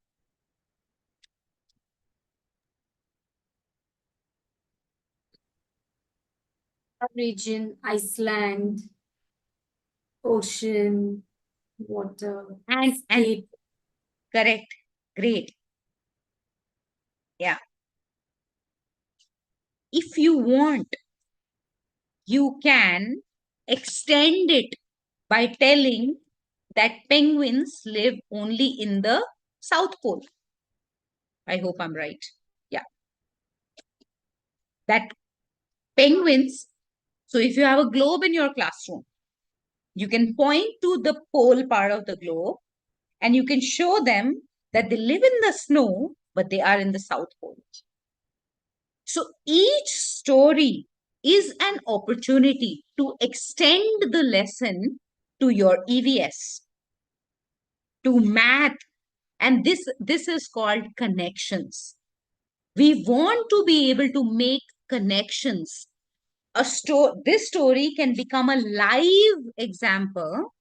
Region, Iceland, ocean, water, and state. correct. Great. Yeah. If you want, you can extend it by telling that penguins live only in the South Pole. I hope I'm right. Yeah. That penguins, so if you have a globe in your classroom, you can point to the pole part of the globe and you can show them that they live in the snow, but they are in the South Pole. So each story is an opportunity to extend the lesson to your EVS, to math, and this is called connections. We want to be able to make connections. This story can become a live example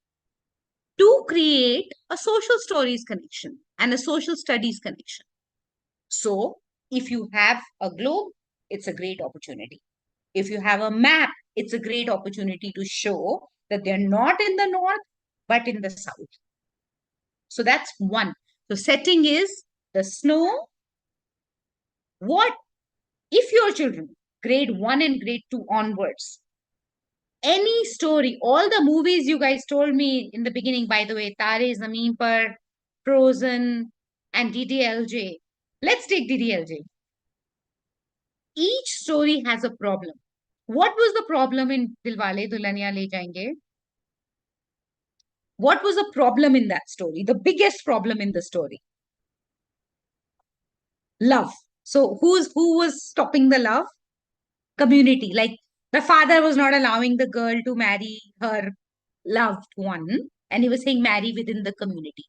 to create a social stories connection and a social studies connection. So if you have a globe, it's a great opportunity. If you have a map, it's a great opportunity to show that they're not in the north, but in the south. So that's one. So setting is the snow. What if your children, grade 1 and grade 2 onwards, any story, all the movies you guys told me in the beginning, by the way, Tare Zameen Par, Frozen, and DDLJ. Let's take DDLJ. Each story has a problem. What was the problem in Dilwale Dulhaniya Le Jayenge? What was the problem in that story? The biggest problem in the story? Love. So who was stopping the love? Community. Like the father was not allowing the girl to marry her loved one, and he was saying marry within the community.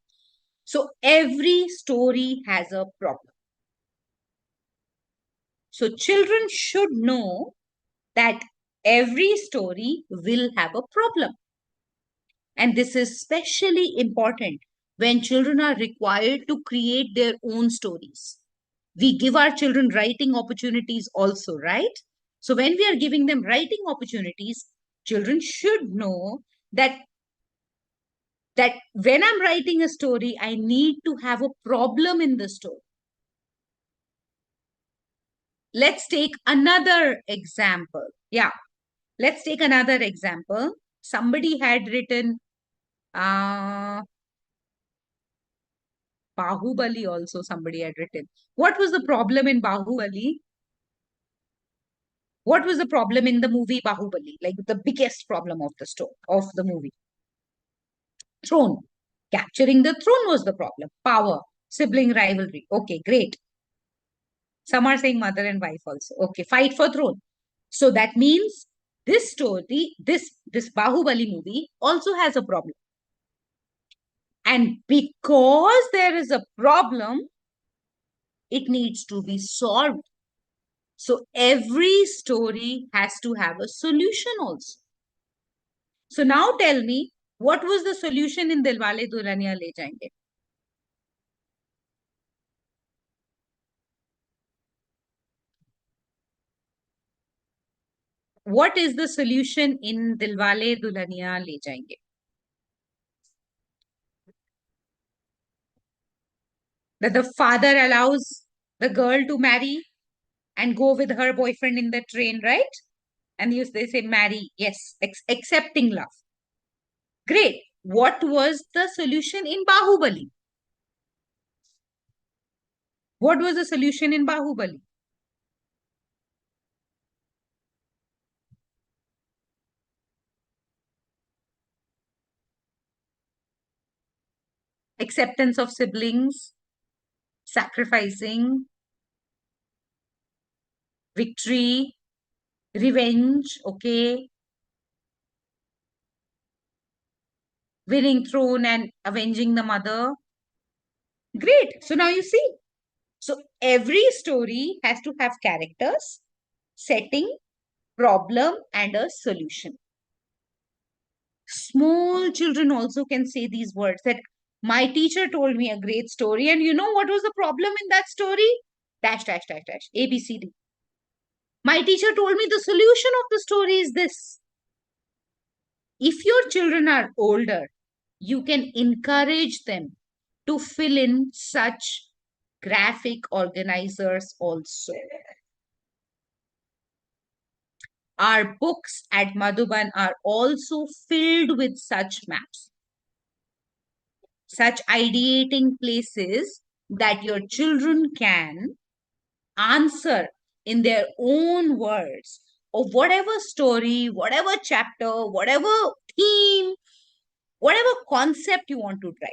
So every story has a problem. So children should know that every story will have a problem. And this is especially important when children are required to create their own stories. We give our children writing opportunities also, right? So when we are giving them writing opportunities, children should know that when I'm writing a story, I need to have a problem in the story. Let's take another example. Yeah, let's take another example. Somebody had written Bahubali also, somebody had written. What was the problem in Bahubali? What was the problem in the movie Bahubali? Like the biggest problem of the story, of the movie? Throne. Capturing the throne was the problem. Power, sibling rivalry. Okay, great. Some are saying mother and wife also. Okay, fight for throne. So that means this story, this Bahubali movie also has a problem. And because there is a problem, it needs to be solved. So every story has to have a solution also. So now tell me, what was the solution in Dilwale Dulhaniya Le Jayenge? What is the solution in Dilwale Dulhaniya Le Jayenge? That the father allows the girl to marry and go with her boyfriend in the train, right? And they say marry, yes, accepting love. Great. What was the solution in Bahubali? What was the solution in Bahubali? Acceptance of siblings, sacrificing, victory, revenge, okay, winning throne and avenging the mother. Great. So now you see. So every story has to have characters, setting, problem, and a solution. Small children also can say these words that my teacher told me a great story, and you know what was the problem in that story? Dash, dash, dash, dash, A, B, C, D. My teacher told me the solution of the story is this. If your children are older, you can encourage them to fill in such graphic organizers also. Our books at Madhuban are also filled with such maps, such ideating places that your children can answer in their own words of whatever story, whatever chapter, whatever theme, whatever concept you want to drive.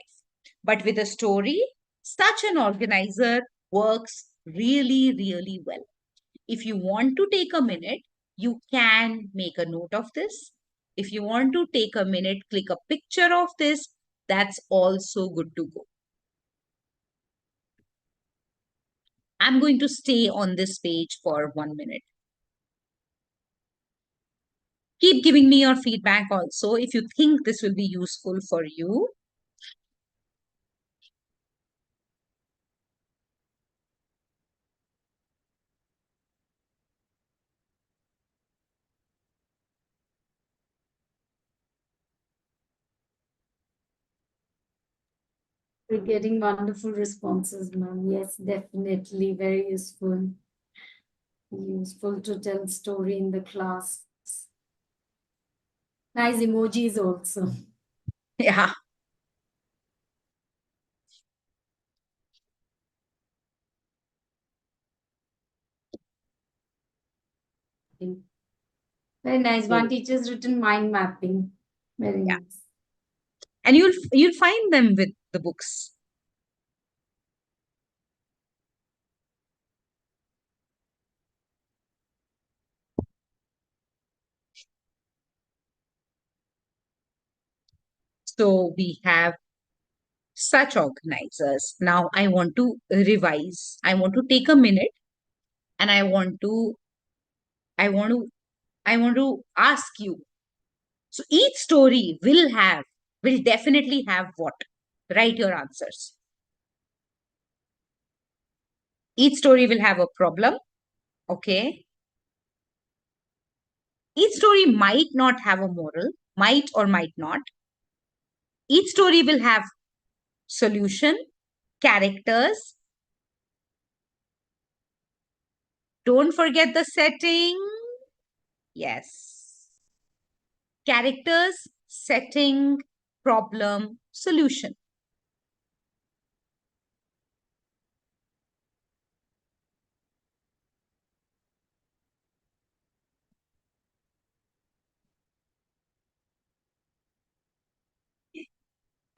But with a story, such an organizer works really, really well. If you want to take a minute, you can make a note of this. If you want to take a minute, click a picture of this. That's also good to go. I'm going to stay on this page for 1 minute. Keep giving me your feedback also if you think this will be useful for you. We're getting wonderful responses, ma'am. Yes, definitely very useful. Useful to tell story in the class. Nice emojis also. Yeah. Very nice. One Great. teacher's written mind mapping. Very Yeah. nice. And you'll find them with the books. So we have such organizers. Now I want to revise. I want to take a minute and I want to I want to ask you. So each story will definitely have what? Write your answers. Each story will have a problem. Okay. Each story might not have a moral, might or might not. Each story will have solution, characters. Don't forget the setting. Yes. Characters, setting, problem, solution.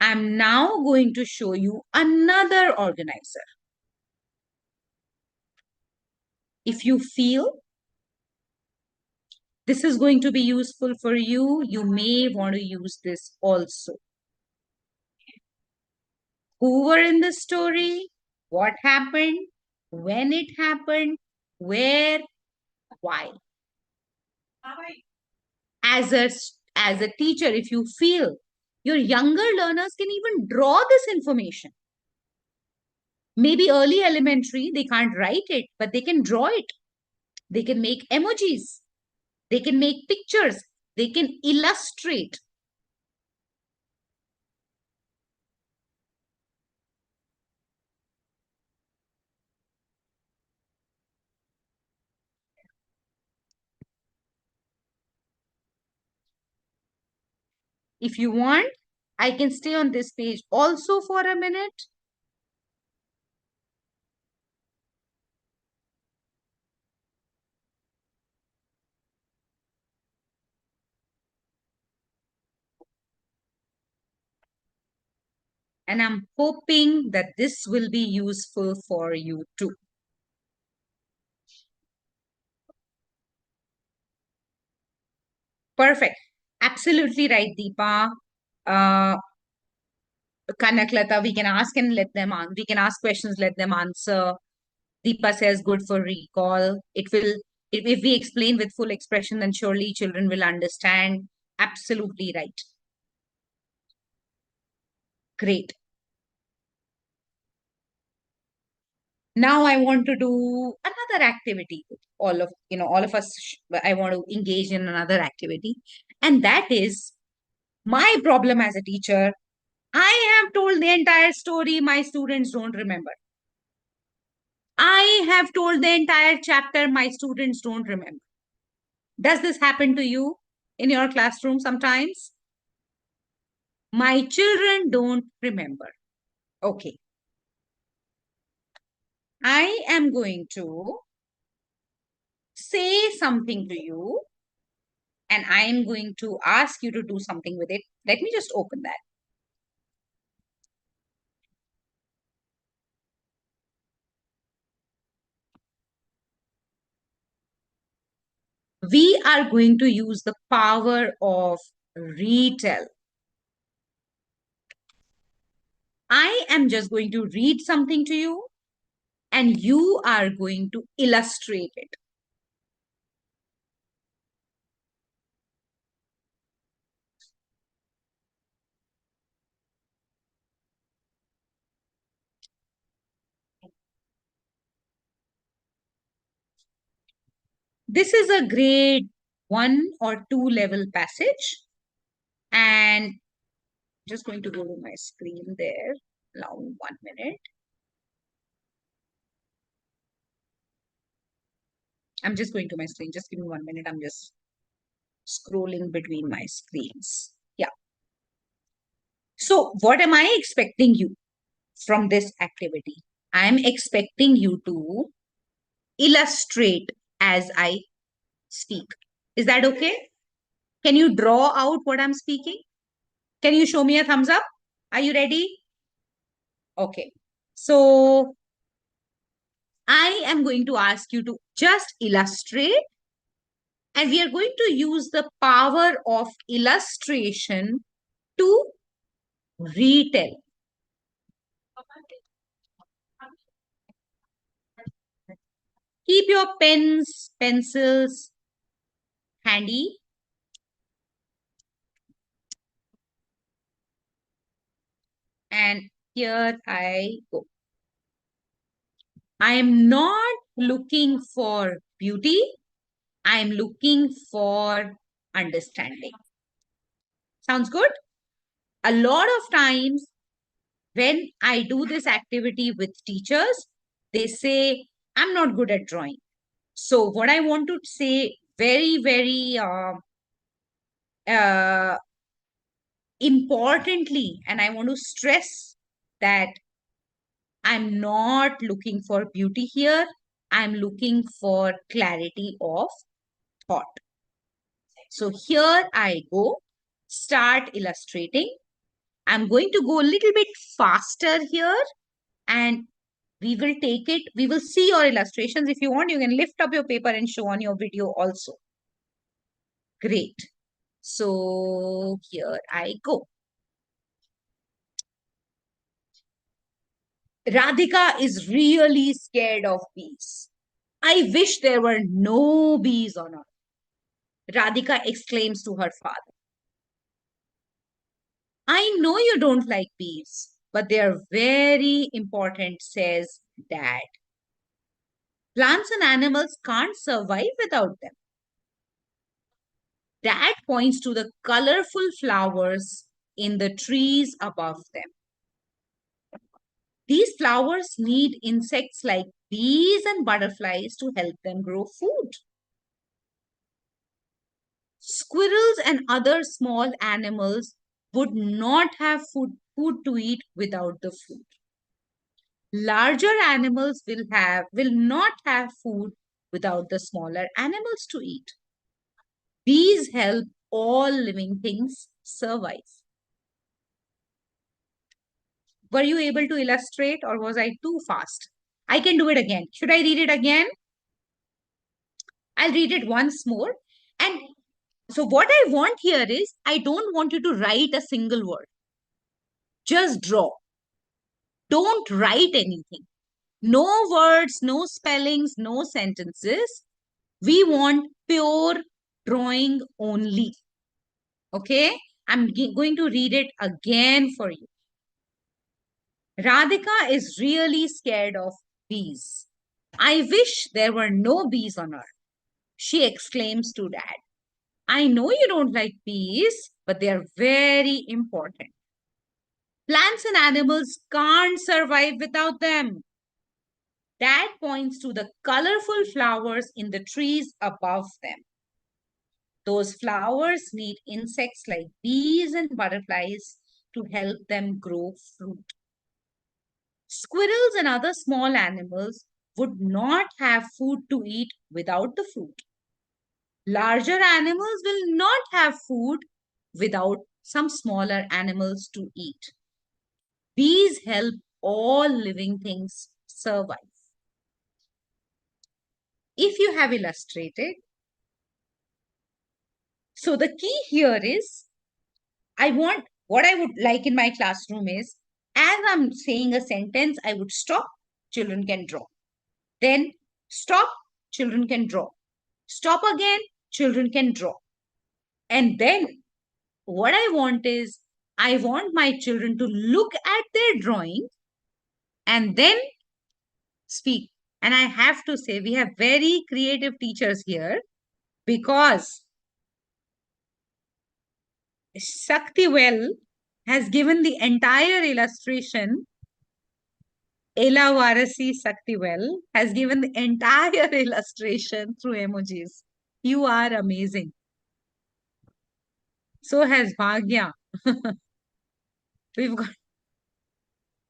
I'm now going to show you another organizer. If you feel this is going to be useful for you, you may want to use this also. Who were in the story? What happened? When it happened? Where? Why? As a teacher, if you feel your younger learners can even draw this information. Maybe early elementary, they can't write it, but they can draw it. They can make emojis. They can make pictures. They can illustrate. If you want, I can stay on this page also for a minute. And I'm hoping that this will be useful for you too. Perfect. Absolutely right, Deepa. Uh, Kanaklata, we can ask and let them on. We can ask questions, let them answer. Deepa says good for recall. It will, if we explain with full expression, then surely children will understand. Absolutely right. Great. Now I want to do another activity. All of us, I want to engage in another activity. And that is my problem as a teacher. I have told the entire story. My students don't remember. I have told the entire chapter. My students don't remember. Does this happen to you in your classroom sometimes? My children don't remember. Okay. I am going to say something to you and I am going to ask you to do something with it. Let me just open that. we are going to use the power of retell. I am just going to read something to you, and you are going to illustrate it. This is a grade 1 or 2 level passage, and just going to go to my screen there. Allow me 1 minute. I'm just going to my screen. Just give me 1 minute. I'm just scrolling between my screens. Yeah. So what am I expecting you from this activity? I'm expecting you to illustrate as I speak. Is that okay? Can you draw out what I'm speaking? Can you show me a thumbs up? Are you ready? Okay. So I am going to ask you to just illustrate, and we are going to use the power of illustration to retell. Keep your pens, pencils handy. And here I go. I am not looking for beauty. I am looking for understanding. Sounds good? A lot of times when I do this activity with teachers, they say, I'm not good at drawing. So what I want to say very importantly, and I want to stress that I'm not looking for beauty here. I'm looking for clarity of thought. So here I go, start illustrating. I'm going to go a little bit faster here, and we will take it. We will see your illustrations. If you want, you can lift up your paper and show on your video also. Great. So here I go. Radhika is really scared of bees. I wish there were no bees on Earth. Radhika exclaims to her father. I know you don't like bees, but they are very important, says Dad. Plants and animals can't survive without them. Dad points to the colorful flowers in the trees above them. These flowers need insects like bees and butterflies to help them grow food. Squirrels and other small animals would not have food to eat without the food. Larger animals will not have food without the smaller animals to eat. Bees help all living things survive. Were you able to illustrate, or was I too fast? I can do it again. Should I read it again? I'll read it once more. And so what I want here is, I don't want you to write a single word. Just draw. Don't write anything. No words, no spellings, no sentences. We want pure drawing only. Okay? I'm going to read it again for you. Radhika is really scared of bees. I wish there were no bees on Earth, she exclaims to Dad. I know you don't like bees, but they are very important. Plants and animals can't survive without them. Dad points to the colorful flowers in the trees above them. Those flowers need insects like bees and butterflies to help them grow fruit. Squirrels and other small animals would not have food to eat without the fruit. Larger animals will not have food without some smaller animals to eat. Bees help all living things survive. If you have illustrated, So the key here is, what I would like in my classroom is, as I'm saying a sentence, I would stop, children can draw. Then stop, children can draw. Stop again, children can draw. And then what I want is, I want my children to look at their drawing and then speak. And I have to say, we have very creative teachers here, because Shaktiwell has given the entire illustration. Ella Varasi Shaktiwell has given the entire illustration through emojis. You are amazing. So has Bhagya. We've got.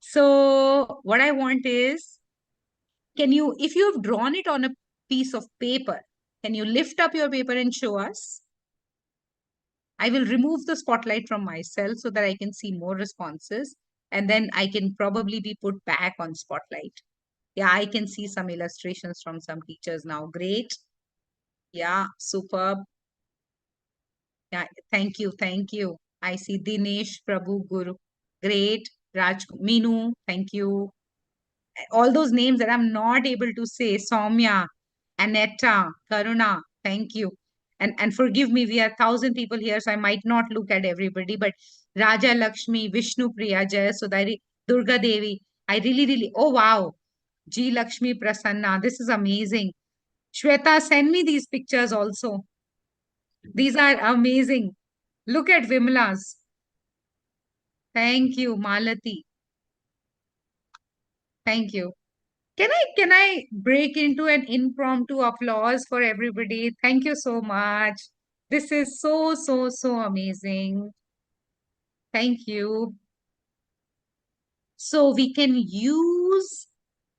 So what I want is, if you have drawn it on a piece of paper, can you lift up your paper and show us? I will remove the spotlight from myself so that I can see more responses, and then I can probably be put back on spotlight. Yeah, I can see some illustrations from some teachers now. Great. Yeah, superb. Yeah, thank you, thank you. I see Dinesh, Prabhu, Guru. Great. Raj, Minu, thank you. All those names that I'm not able to say. Soumya, Anetta, Karuna, thank you. And forgive me, we are 1,000 people here, so I might not look at everybody, but Raja Lakshmi, Vishnu Priya, Jaya Sudari, Durga Devi, I really, oh wow, G Lakshmi Prasanna, this is amazing. Shweta, send me these pictures also. These are amazing. Look at Vimla's. Thank you, Malati. Thank you. Can I break into an impromptu applause for everybody? Thank you so much. This is so amazing. Thank you. So we can use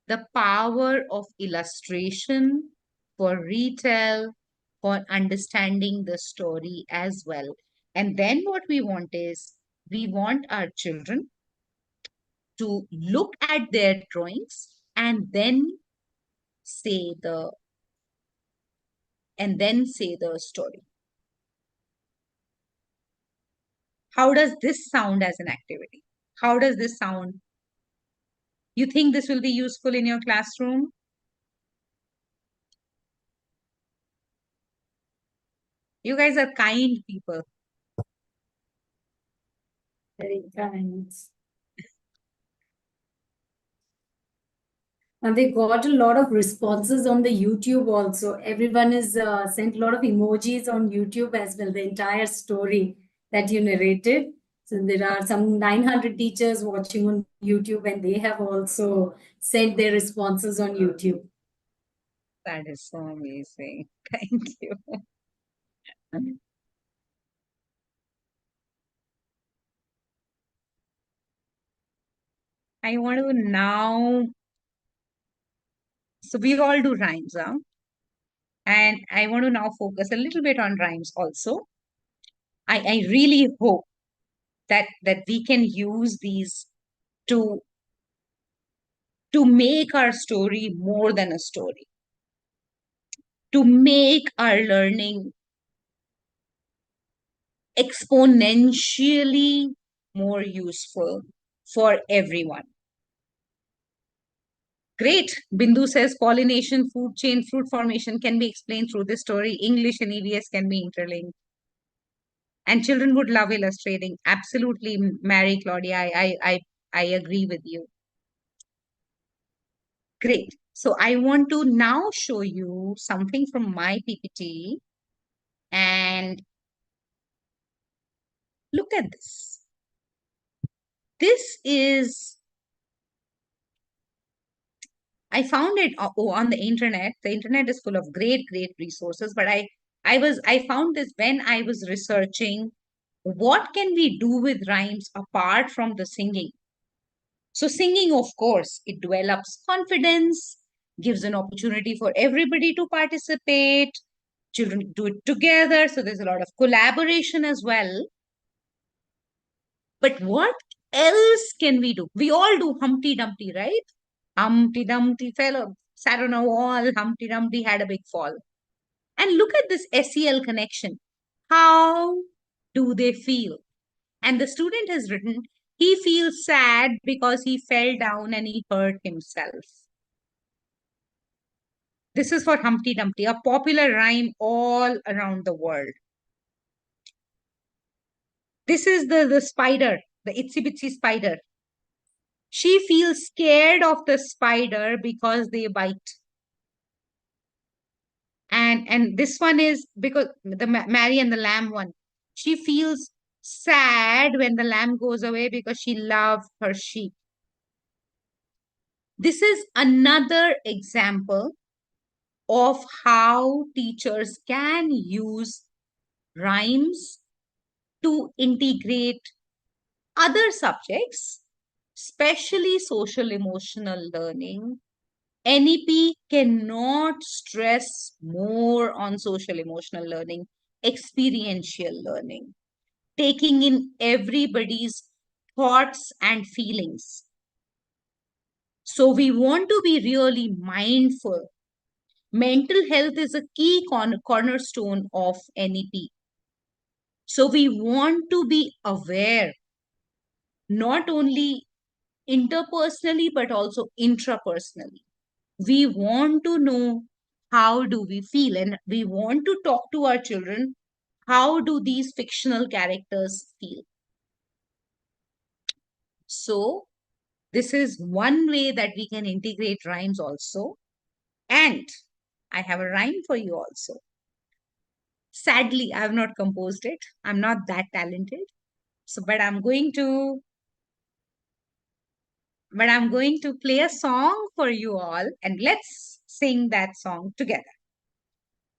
the power of illustration for retell, for understanding the story as well. And then what we want is, we want our children to look at their drawings and then say the story. How does this sound as an activity? How does this sound? You think this will be useful in your classroom? You guys are kind people. Very kind. And they got a lot of responses on the YouTube also. Everyone has sent a lot of emojis on YouTube as well, the entire story that you narrated. So there are some 900 teachers watching on YouTube, and they have also sent their responses on YouTube. That is so amazing. Thank you. I want to now, so we all do rhymes, huh? And I want to now focus a little bit on rhymes also. I really hope that we can use these to make our story more than a story, to make our learning exponentially more useful for everyone. Great. Bindu says pollination, food chain, fruit formation can be explained through this story. English and EVS can be interlinked. And children would love illustrating. Absolutely, Mary Claudia. I agree with you. Great. So I want to now show you something from my PPT. And look at this. This is, I found it on the internet. The internet is full of great resources, but I found this when I was researching what can we do with rhymes apart from the singing. So singing, of course, it develops confidence, gives an opportunity for everybody to participate. Children do it together, so there's a lot of collaboration as well. But what else can we do? We all do Humpty Dumpty, right? Humpty Dumpty sat on a wall, Humpty Dumpty had a big fall. And look at this SEL connection. how do they feel? And the student has written, he feels sad because he fell down and he hurt himself. This is for Humpty Dumpty, a popular rhyme all around the world. This is the spider, the itsy bitsy spider. She feels scared of the spider because they bite. And this one is because the Mary and the lamb one. She feels sad when the lamb goes away because she loved her sheep. This is another example of how teachers can use rhymes to integrate other subjects, especially social emotional learning. NEP cannot stress more on social emotional learning, experiential learning, taking in everybody's thoughts and feelings. So we want to be really mindful. Mental health is a key cornerstone of NEP. So we want to be aware, not only interpersonally, but also intrapersonally. We want to know how do we feel, and we want to talk to our children, how do these fictional characters feel? So this is one way that we can integrate rhymes also. And I have a rhyme for you also. Sadly, I have not composed it. I'm not that talented. So, but I'm going to play a song for you all, and let's sing that song together.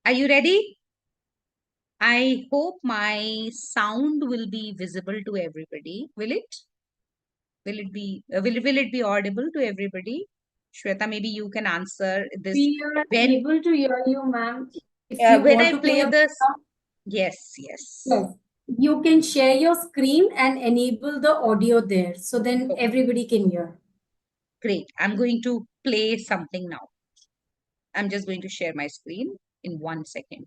Are you ready? I hope my sound will be visible to everybody. Will it? Will it be audible to everybody? Shweta, maybe you can answer this. We are When able to hear you, ma'am. If you when want I to play a this, song, yes. yes, you can share your screen and enable the audio there, so then everybody can hear. Great. I'm going to play something now. I'm just going to share my screen in 1 second.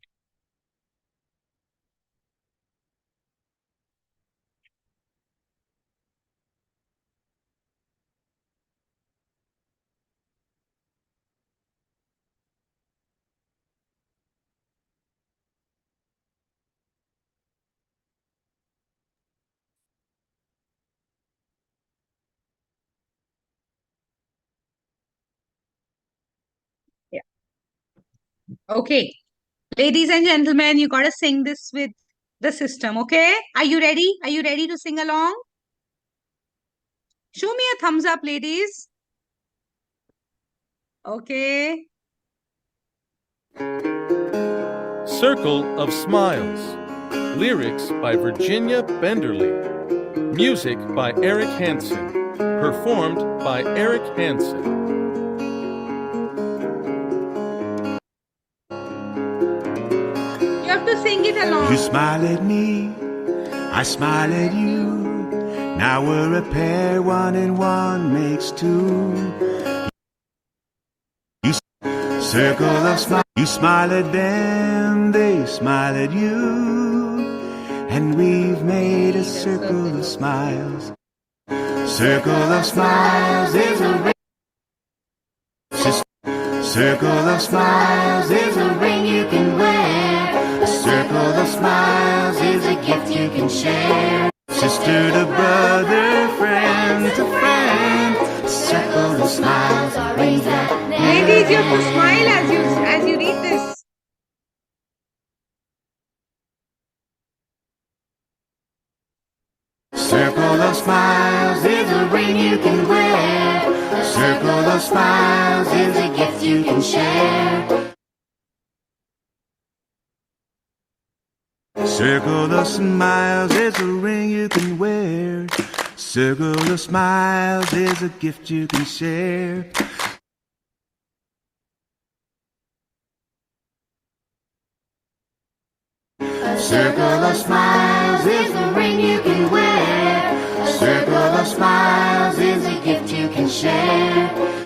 Yeah. Okay. Ladies and gentlemen, you got to sing this with the system, okay? Are you ready? Are you ready to sing along? Show me a thumbs up, ladies. Okay. Circle of Smiles. Lyrics by Virginia Benderly. Music by Eric Hansen. Performed by Eric Hansen. You have to sing it along. You smile at me, I smile at you. Now we're a pair, 1 and 1 makes 2. You circle of smile. You smile at them, they smile at you. And we've made a circle of smiles. Circle of smiles is a ring. Circle of smiles is a ring you can wear. A circle of smiles is a gift you can share. Sister to brother, friend to friend. Circle of smiles are rings that never Ladies, you have to end. smile as you read this. Circle of smiles is a ring you can wear. A circle of smiles is a gift you can share. Circle of smiles is a ring you can wear. Circle of smiles is a gift you can share. A circle of smiles is a ring you can wear. A circle of smiles is a gift you can share.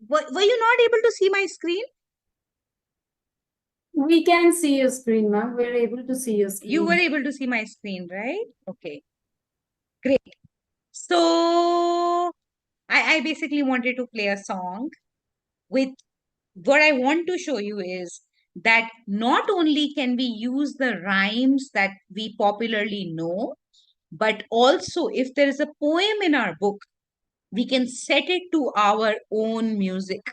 Were you not able to see my screen? We can see your screen, ma'am. We're able to see your screen. You were able to see my screen, right? Okay, great. So I basically wanted to play a song with what I want to show you is that not only can we use the rhymes that we popularly know, but also if there is a poem in our book, we can set it to our own music.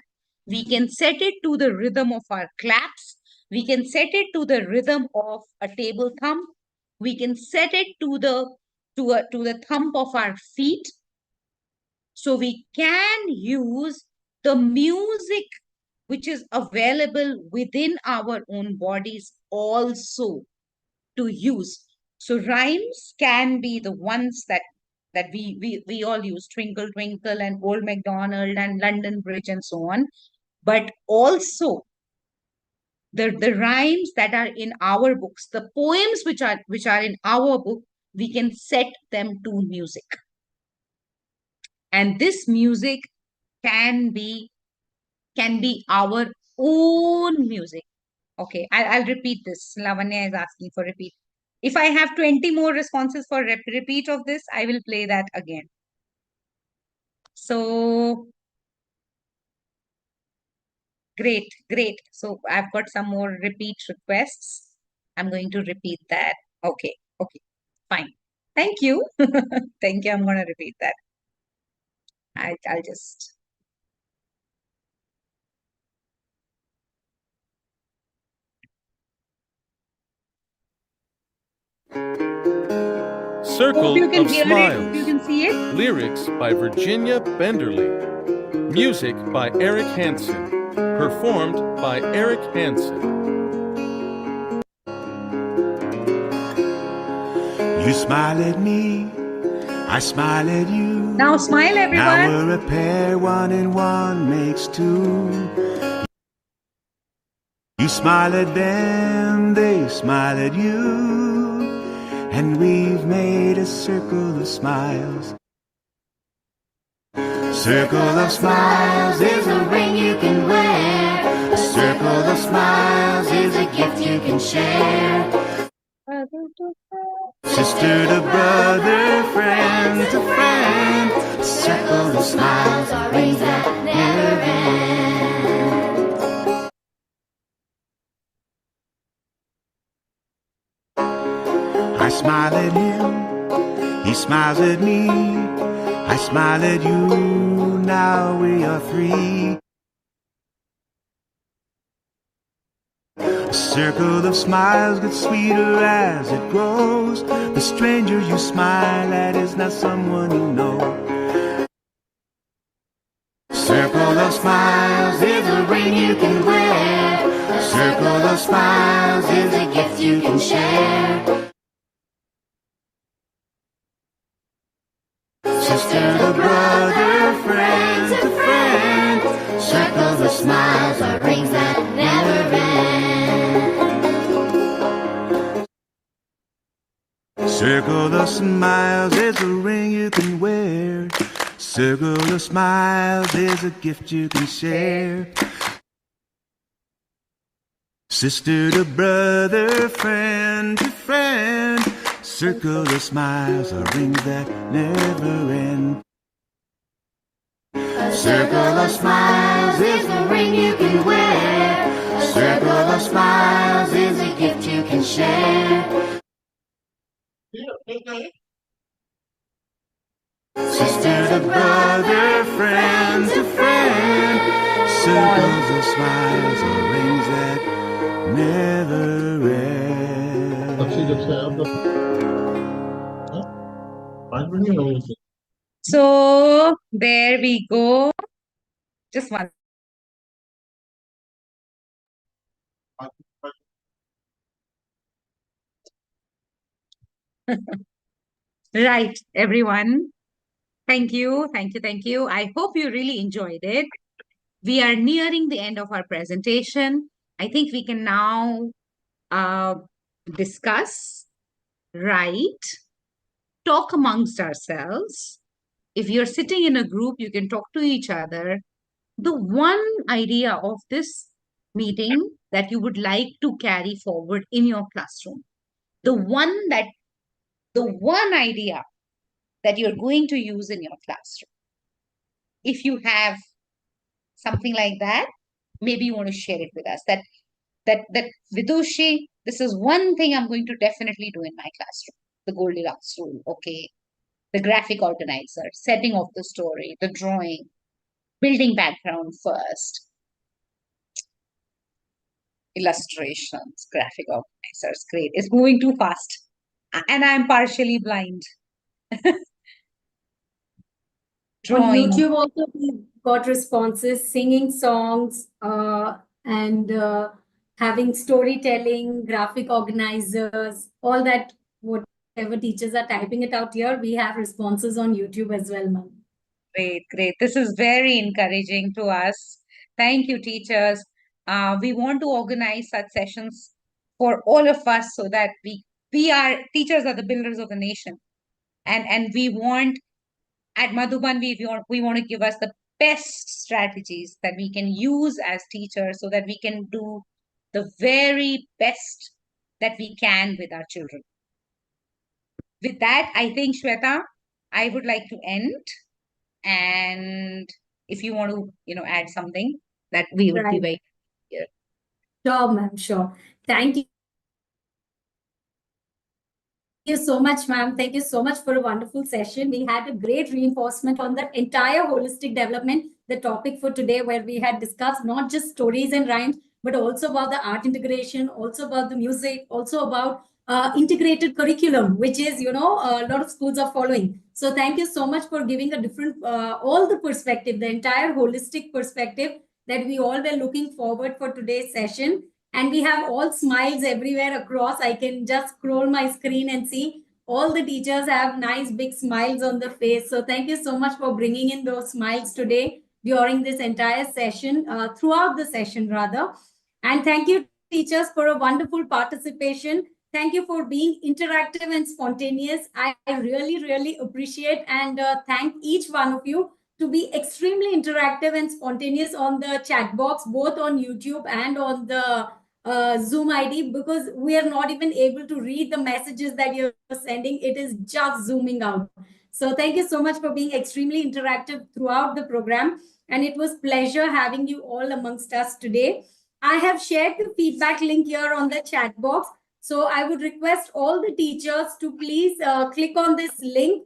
We can set it to the rhythm of our claps. We can set it to the rhythm of a table thump. We can set it to the thump of our feet. So we can use the music which is available within our own bodies also to use. So rhymes can be the ones that we all use, Twinkle Twinkle and Old MacDonald and London Bridge and so on. But also the rhymes that are in our books, the poems which are in our book, we can set them to music. And this music can be our own music. Okay, I'll repeat this. Lavanya is asking for repeat. If I have 20 more responses for repeat of this, I will play that again. So, great. So I've got some more repeat requests. I'm going to repeat that. Okay, fine. Thank you. Thank you. I'm going to repeat that. I'll just... Circle Hope you can of hear Smiles. it. Hope you can see it. Lyrics by Virginia Benderly. Music by Eric Hansen. Performed by Eric Hansen. You smile at me, I smile at you. Now smile, Now everyone. we're a pair, 1 and 1 makes 2. You smile at them, they smile at you, and we've made a circle of smiles. Circle of smiles is a ring you can wear. A circle of smiles is a gift you can share. Sister to brother, friend to friend. A circle of smiles are rings that never end. I smile at him, he smiles at me. I smile at you, now we are 3. A circle of smiles gets sweeter as it grows. The stranger you smile at is not someone you know. Circle of smiles is a ring you can wear. A circle of smiles is a gift you can share. Sister to brother, friend to friend. Circles of smiles are rings that never end. Circle of smiles is a ring you can wear. Circle of smiles is a gift you can share. Sister to brother, friend to friend. Circle of smiles are rings that never end. A circle of smiles is a ring you can wear. A circle of smiles is a gift you can share. Sister to brother, friend to friend. Circles of smiles are rings that never end. So there we go. Just one. Right, everyone. Thank you. I hope you really enjoyed it. We are nearing the end of our presentation. I think we can now discuss, write, talk amongst ourselves. If you're sitting in a group, you can talk to each other. The one idea of this meeting that you would like to carry forward in your classroom? The one idea that you're going to use in your classroom. If you have something like that, maybe you want to share it with us. That Vidushi, this is one thing I'm going to definitely do in my classroom. The Goldilocks rule, okay. The graphic organizer, setting of the story, the drawing, building background first, illustrations, graphic organizers. Great. It's moving too fast. And I'm partially blind. On Drawing. YouTube also we got responses, singing songs, and having storytelling, graphic organizers, all that, whatever teachers are typing it out here, we have responses on YouTube as well, ma'am. Great, great. This is very encouraging to us. Thank you, teachers. We want to organize such sessions for all of us so that teachers are the builders of the nation. And we want, at Madhuban, we want to give us the best strategies that we can use as teachers so that we can do the very best that we can with our children. With that, I think, Shweta, I would like to end. And if you want to, add something, that we would be Right. very Sure, ma'am, sure. Thank you. Thank you so much, ma'am. Thank you so much for a wonderful session. We had a great reinforcement on the entire holistic development, the topic for today, where we had discussed not just stories and rhymes, but also about the art integration, also about the music, also about integrated curriculum, which is, a lot of schools are following. So thank you so much for giving a different, all the perspective, the entire holistic perspective that we all were looking forward for today's session. And we have all smiles everywhere across. I can just scroll my screen and see all the teachers have nice big smiles on the face. So thank you so much for bringing in those smiles today during this entire session, throughout the session rather. And thank you, teachers, for a wonderful participation. Thank you for being interactive and spontaneous. I really, really appreciate and thank each one of you to be extremely interactive and spontaneous on the chat box, both on YouTube and on the Zoom ID, because we are not even able to read the messages that you're sending. It is just zooming out. So thank you so much for being extremely interactive throughout the program. And it was pleasure having you all amongst us today. I have shared the feedback link here on the chat box. So I would request all the teachers to please click on this link.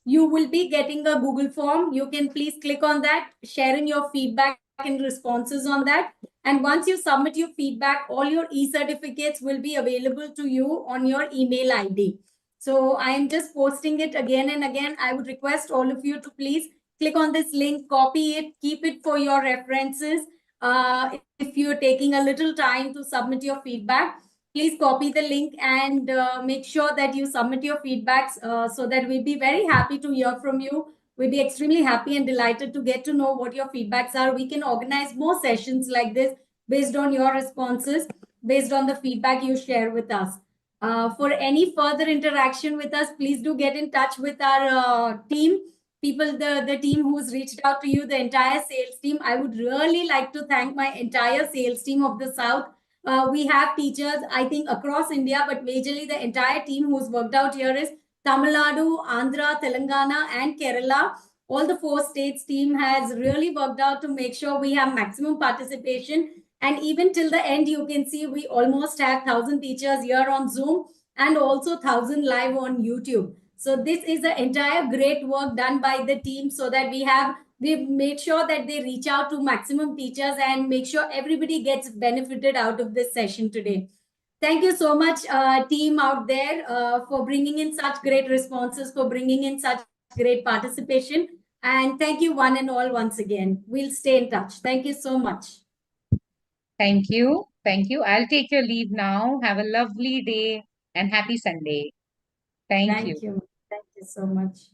You will be getting a Google form. You can please click on that, sharing your feedback and responses on that. And once you submit your feedback, all your e-certificates will be available to you on your email ID. So I am just posting it again and again. I would request all of you to please click on this link, copy it, keep it for your references. If you're taking a little time to submit your feedback, please copy the link and make sure that you submit your feedbacks so that we'll be very happy to hear from you. We'll be extremely happy and delighted to get to know what your feedbacks are. We can organize more sessions like this based on your responses, based on the feedback you share with us. For any further interaction with us, please do get in touch with our team, the team who's reached out to you, the entire sales team. I would really like to thank my entire sales team of the South. We have teachers, I think, across India, but majorly the entire team who's worked out here is Tamil Nadu, Andhra, Telangana, and Kerala. All the 4 states team has really worked out to make sure we have maximum participation. And even till the end, you can see we almost have 1,000 teachers here on Zoom and also 1,000 live on YouTube. So this is the entire great work done by the team so that we've made sure that they reach out to maximum teachers and make sure everybody gets benefited out of this session today. Thank you so much, team out there, for bringing in such great responses, for bringing in such great participation. And thank you one and all once again. We'll stay in touch. Thank you so much. Thank you. Thank you. I'll take your leave now. Have a lovely day and happy Sunday. Thank you. Thank you. Thank you so much.